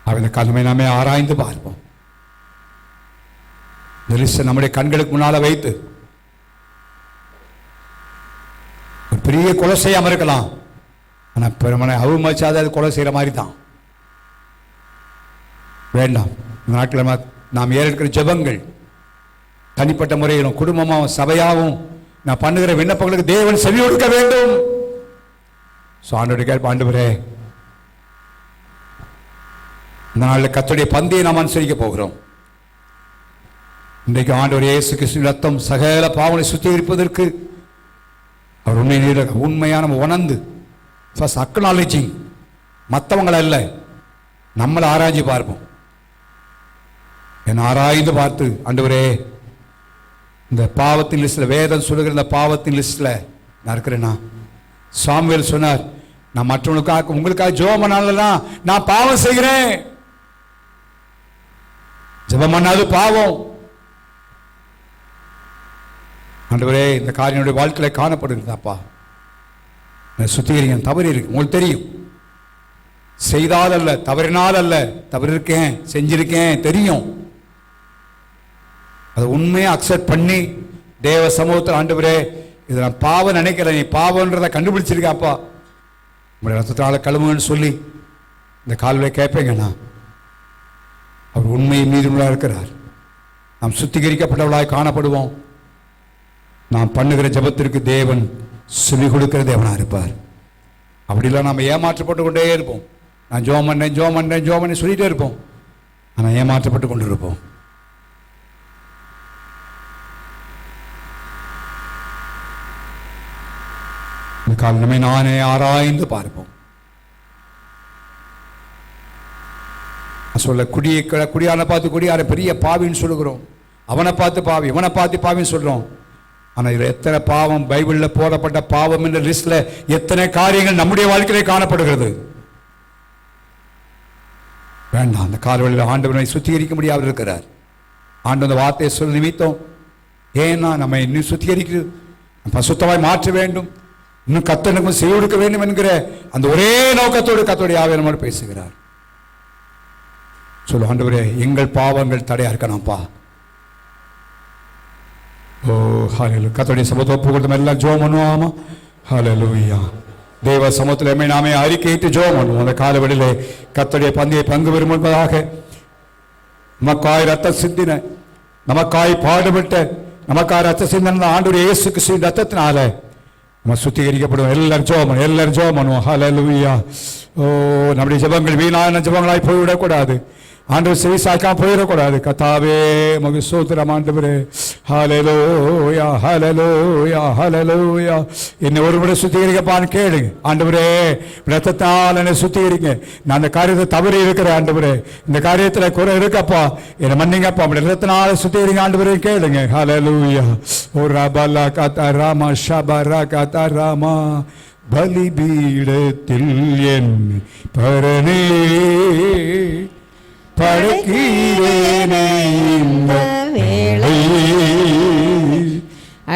அவன் கல்மை நாமே ஆராய்ந்து பார்ப்போம். நம்முடைய கண்களுக்கு முன்னால வைத்து ஒரு பெரிய கொலை செய்யாம இருக்கலாம், ஆனா பெருமனை அவமதிச்சாத அது கொலை செய்யற மாதிரி தான். வேண்டாம். இந்த நாட்களில் நாம் ஏற்கிற ஜெபங்கள் தனிப்பட்ட முறையிலும் குடும்பமாகவும் சபையாகவும் நான் பண்ணுகிற விண்ணப்பங்களுக்கு தேவன் செவி கொடுக்க வேண்டும். ஆண்டவருடைய கேட்ப, ஆண்டவரே இந்த நாளில் கர்த்தருடைய பந்தியை நாம் அனுசரிக்க போகிறோம். இன்றைக்கு ஆண்டவர் இயேசு கிறிஸ்துவின் ரத்தம் சகல பாவங்களை சுத்திகரிப்பதற்கு அவர் உண்மையான உணர்ந்து ஃபர்ஸ்ட் அக்னாலேஜிங், மற்றவங்களை அல்ல, நம்மளை ஆராய்ச்சி பார்ப்போம். என்னை ஆராய்ந்து பார்த்து, ஆண்டவரே இந்த பாவத்தின் லிஸ்ட்ல, வேதம் சொல்லுகிற இந்த பாவத்தின் லிஸ்ட்ல நான் இருக்கிறேன்னா, சாமுவேல் சொன்னார், நான் மற்றவங்களுக்காக உங்களுக்காக ஜெபம் பண்ணாலும் நான் பாவம் செய்கிறேன். ஜெபம் பண்ணாது பாவம். ஆண்டவரே இந்த காரியனுடைய வாழ்க்கையில காணப்படுகிறதாப்பா, சுத்திகரிங்க, தவறு இருக்கு, உங்களுக்கு தெரியும். செய்தால் அல்ல, தவறினால் அல்ல, தவறு இருக்கேன், செஞ்சிருக்கேன் தெரியும். அதை உண்மையை அக்செப்ட் பண்ணி தேவ சமூகத்தில், ஆண்டவரே இதை நான் பாவம் நினைக்கிறேன், நீ பாவன்றதை கண்டுபிடிச்சிருக்காப்பா, உங்களுடைய ரத்தத்தால கழுவுன்னு சொல்லி இந்த கால்களை கேட்பேங்கண்ணா. அவர் உண்மையை மீதுள்ளா இருக்கிறார். நாம் சுத்திகரிக்கப்பட்டவளாய் காணப்படுவோம். நாம் பண்ணுகிற ஜபத்திற்கு தேவன் செவி கொடுக்கிற தேவனா இருப்பார். அப்படிலாம் நாம் ஏமாற்றப்பட்டு கொண்டே இருப்போம். நான் ஜோம் பண்ணேன் சொல்லிட்டே இருப்போம், ஆனால் ஏமாற்றப்பட்டு கொண்டு இருப்போம். இந்த காரணமே நானே ஆராய்ந்து பார்ப்போம். சொல்ல குடியானை பார்த்து குடியார பெரிய பாவின்னு சொல்லுகிறோம், அவனை பார்த்து பாவி, இவனை பார்த்து பாவின்னு சொல்றோம். ஆனால் இதில் எத்தனை பாவம், பைபிளில் போடப்பட்ட பாவம் என்ற லிஸ்ட்ல எத்தனை காரியங்கள் நம்முடைய வாழ்க்கையிலே காணப்படுகிறது. வேண்டாம், அந்த கால்வழியில் ஆண்டவனை சுத்திகரிக்க முடியாது இருக்கிறார். ஆண்டு அந்த வார்த்தையை சொல்ல நிமித்தம், ஏன்னா நம்ம இன்னும் சுத்திகரிக்கிறது, பசுத்தமாய் மாற்ற வேண்டும், இன்னும் கத்தனுக்கும் செய்ய கொடுக்க வேண்டும் என்கிற அந்த ஒரே நோக்கத்தோடு கத்தோடைய ஆவியானவர் நம்மோடு பேசுகிறார். சொல்லு, ஆண்டவரே எங்கள் பாவங்கள் தடையா இருக்கணும்ப்பா. ஓ ஹalleluya, கர்த்தருடைய சமூகத்தை ஒப்பு கொடுத்து எல்லாம் ஜெபம் பண்ணுவோமா? ஹalleluya. தேவ சமூகத்தில் நாமே அறிக்கையிட்டு ஜெபம் பண்ணுவோம். அந்த காலவெளியிலே கர்த்தருடைய பந்தியை பங்கு பெறும் என்பதாக நமக்காய் ரத்தம் சிந்தின, நமக்காய் பாடுபட்ட, நமக்காய் ரத்தம் சிந்தின ஆண்டவருடைய இயேசு கிறிஸ்துவின் ரத்தத்தினால நம்ம சுத்திகரிக்கப்படும். எல்லாரும் ஜெபம் பண்ணுவோம். ஹalleluya. ஓ நம்முடைய ஜெபங்கள் வீணான ஜெபங்களாய் போய்விடக்கூடாது. ஆண்டவர் செவி சாய்க்காம போயிடக்கூடாது. கர்த்தாவே உமக்கு ஸ்தோத்திரம் ஆண்டவரே. ஹalleluya ஹalleluya ஹalleluya. என்னை ஒருமுறை சுத்திகரிக்கப்பான்னு கேளுங்க. ஆண்டவரே ரத்தத்தால் என்னை சுத்திகரிங்க, நான் அந்த காரியத்தை தவறி இருக்கிறேன் ஆண்டவரே, இந்த காரியத்தில் குறை இருக்கப்பா, என்னை மன்னிங்கப்பா, அப்படி ரத்தத்தினால சுத்திகரிங்க ஆண்டவரே கேளுங்க. ஹalleluya. ஓ ரபலா கதா ராமா ஷபரா கதா ராமா, பலிபீடத்தில் என் பரனே படைக்கிறேனே இந்த வேளை,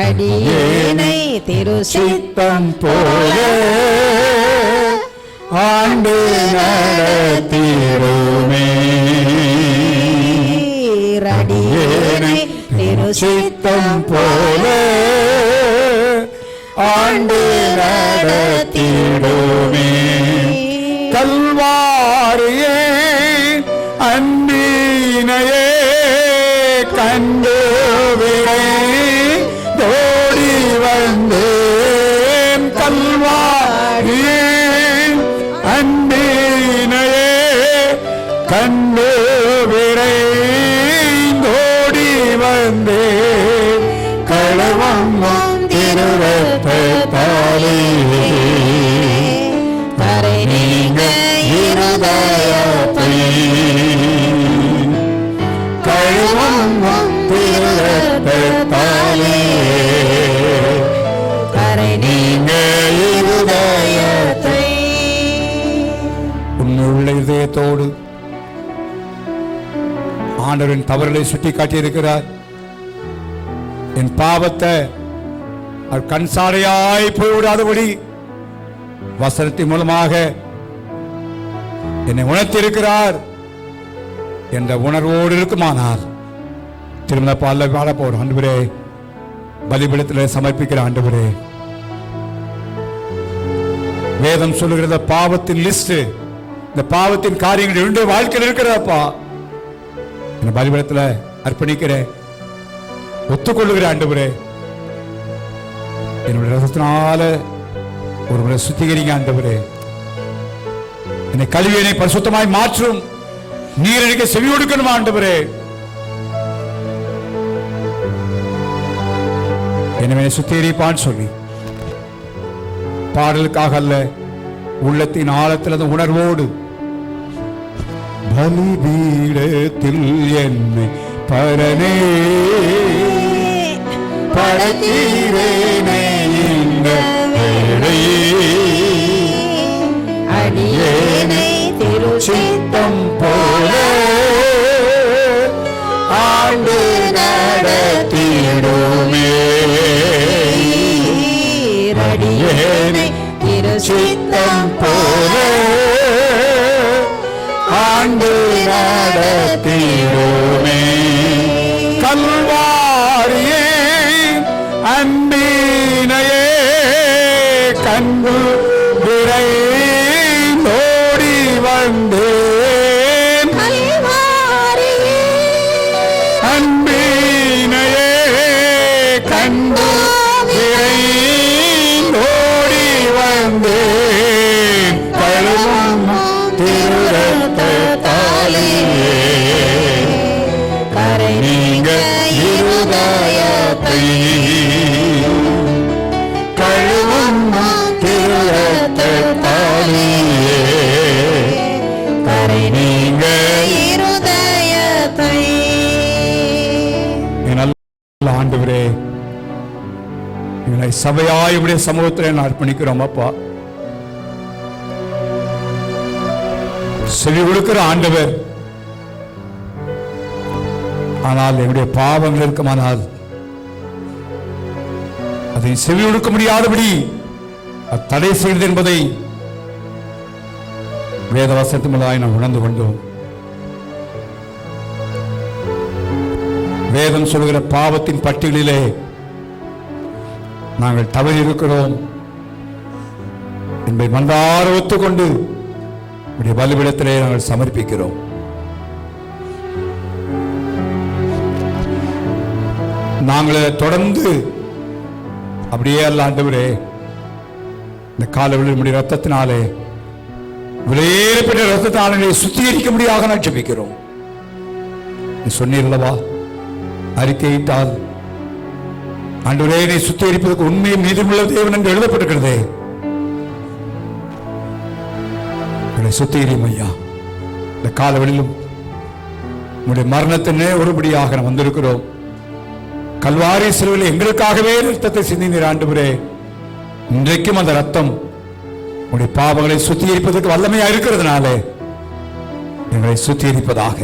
அடியேனை திருச்சித்தம் போல ஆண்டு நடத்திடுமே. அடியேனை திருச்சித்தம் போல ஆண்டு நடத்திடுமே. கல்வாரியே அன்பினையே கண்டு ஓடி வந்தேன். கல்வாரியே அன்பினையே கண்டு ஓடி வந்தேன். களவம் திருரத்தாலே தரை நீங்க இருதயத்தை கழுவம் திருரத்தாலே தரை நீங்க இருதயத்தை. உன்னுள்ள இதயத்தோடு ஆண்டவரின் தவறுகளை சுட்டி காட்டியிருக்கிறார். என் பாவத்தை கண்சாடையாய் போய்விடாதபடி வசனத்தின் மூலமாக என்னை உணர்த்தியிருக்கிறார் என்ற உணர்வோடு இருக்குமானால் திரும்ப பால வாழ போறோம். ஆண்டவரே பலிபீடத்தில் சமர்ப்பிக்கிற ஆண்டவரே, வேதம் சொல்லுகிறத பாவத்தின் லிஸ்ட், இந்த பாவத்தின் காரியங்கள் என்னுடைய வாழ்க்கையில் இருக்கிறதப்பா, இந்த பலிபீடத்தில் அர்ப்பணிக்கிறேன், ஒத்துக்கொள்ளுகிற ஆண்டவரே, என்னுடைய ரசத்தினால ஒரு முறை சுத்திகரிங்க ஆண்டவரே, என்னை கழுவி என்னை பரிசுத்தமாய் மாற்றும், நீர் எனக்கு செவி கொடுக்கணும் ஆண்டவரே. எனவே சுத்திகரிப்பான்னு சொல்லி பாடலுக்காக அல்ல, உள்ளத்தின் ஆழத்தில் அந்த உணர்வோடு பலிபீடத்தில் என்னை பரனே படைத்தீரேனே இந்த வேளையே, அடியேனை திருச்சித்தம் போல ஆண்டு நடத்திடுமே. அடியேனை திருச்சித்தம் போல ஆண்டு நடத்திடுமே. கல்வாரியே அன்பினையே கண்டு விரைந்தோடி வந்தேன். அன்பினையே கண்டு விரைந்தோடி வந்தேன். கழுவும் திருரத்தாலே கரை நீங்க இருதயத்தை, கழுவும் திருரத்தாலே கரை நீங்க இருதயத்தை. நல்ல ஆண்டவரே, எங்களை சபையாய் உடைய சமூகத்தில் அர்ப்பணிக்கிறோம். அப்பா, செவி கொடுக்கிற ஆண்டவர், ஆனால் என்னுடைய பாவங்கள் இருக்குமானால் அதை செவி கொடுக்க முடியாதபடி அது தடை செய்தது என்பதை வேதவசனத்தின் மூலமாய் நாம் உணர்ந்து கொண்டோம். வேதம் சொல்கிற பாவத்தின் பட்டியலிலே நாங்கள் தவறி இருக்கிறோம் என்பதை மனதார ஒத்துக்கொண்டு பலிபீடத்திலே நாங்கள் சமர்ப்பிக்கிறோம். நாங்கள் தொடர்ந்து அப்படியே அல்ல ஆண்டவரே, இந்த காலவெளியுடைய ரத்தத்தினாலே, விலையேறப்பட்ட ரத்தத்தினாலே சுத்திகரிக்க முடியாத நான் ஜெபிக்கிறோம். நீ சொன்னீர்களவா, அறிக்கையிட்டால் ஆண்டவரே நீ சுத்திகரிப்பதற்கு உண்மையை மீதமுள்ள தேவன் என்று எழுதப்பட்டிருக்கிறதே. சுத்திகரியும் ஐயா. இந்த காலவெளியிலும் உங்களுடைய மரணத்தினே ஒருபடியாக நாம் வந்திருக்கிறோம். கல்வாரி சிலுவையில் எங்களுக்காகவே ரத்தத்தை சிந்தினீர் ஆண்டவரே. இன்றைக்கும் அந்த ரத்தம் உங்களுடைய பாவங்களை சுத்திகரிப்பதற்கு வல்லமையா இருக்கிறதுனாலே எங்களை சுத்திகரிப்பதாக.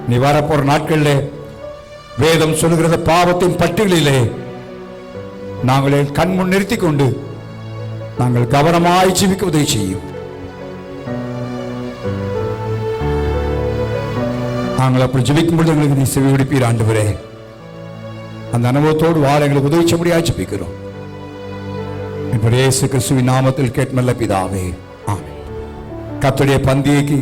நீ வரப்போற நாட்களிலே வேதம் சொல்லுகிற பாவத்தின் பட்டியலிலே நாங்களே கண்முன் நிறுத்தி கொண்டு நாங்கள் கவனமாய் ஜீவிக்க உதவி செய்யும். நாங்கள் அப்படி ஜெபிக்கும் பொழுது எங்களுக்கு நீ செவி விடுப்பீர் ஆண்டவரே. அந்த அனுபவத்தோடு வாழ எங்களுக்கு உதவி செய்யும்படியாக ஜெபிக்கிறோம். இயேசு கிறிஸ்துவின் நாமத்தில் கேட்மல்ல பிதாவே, ஆமென். கர்த்தருடைய பந்தியைக்கு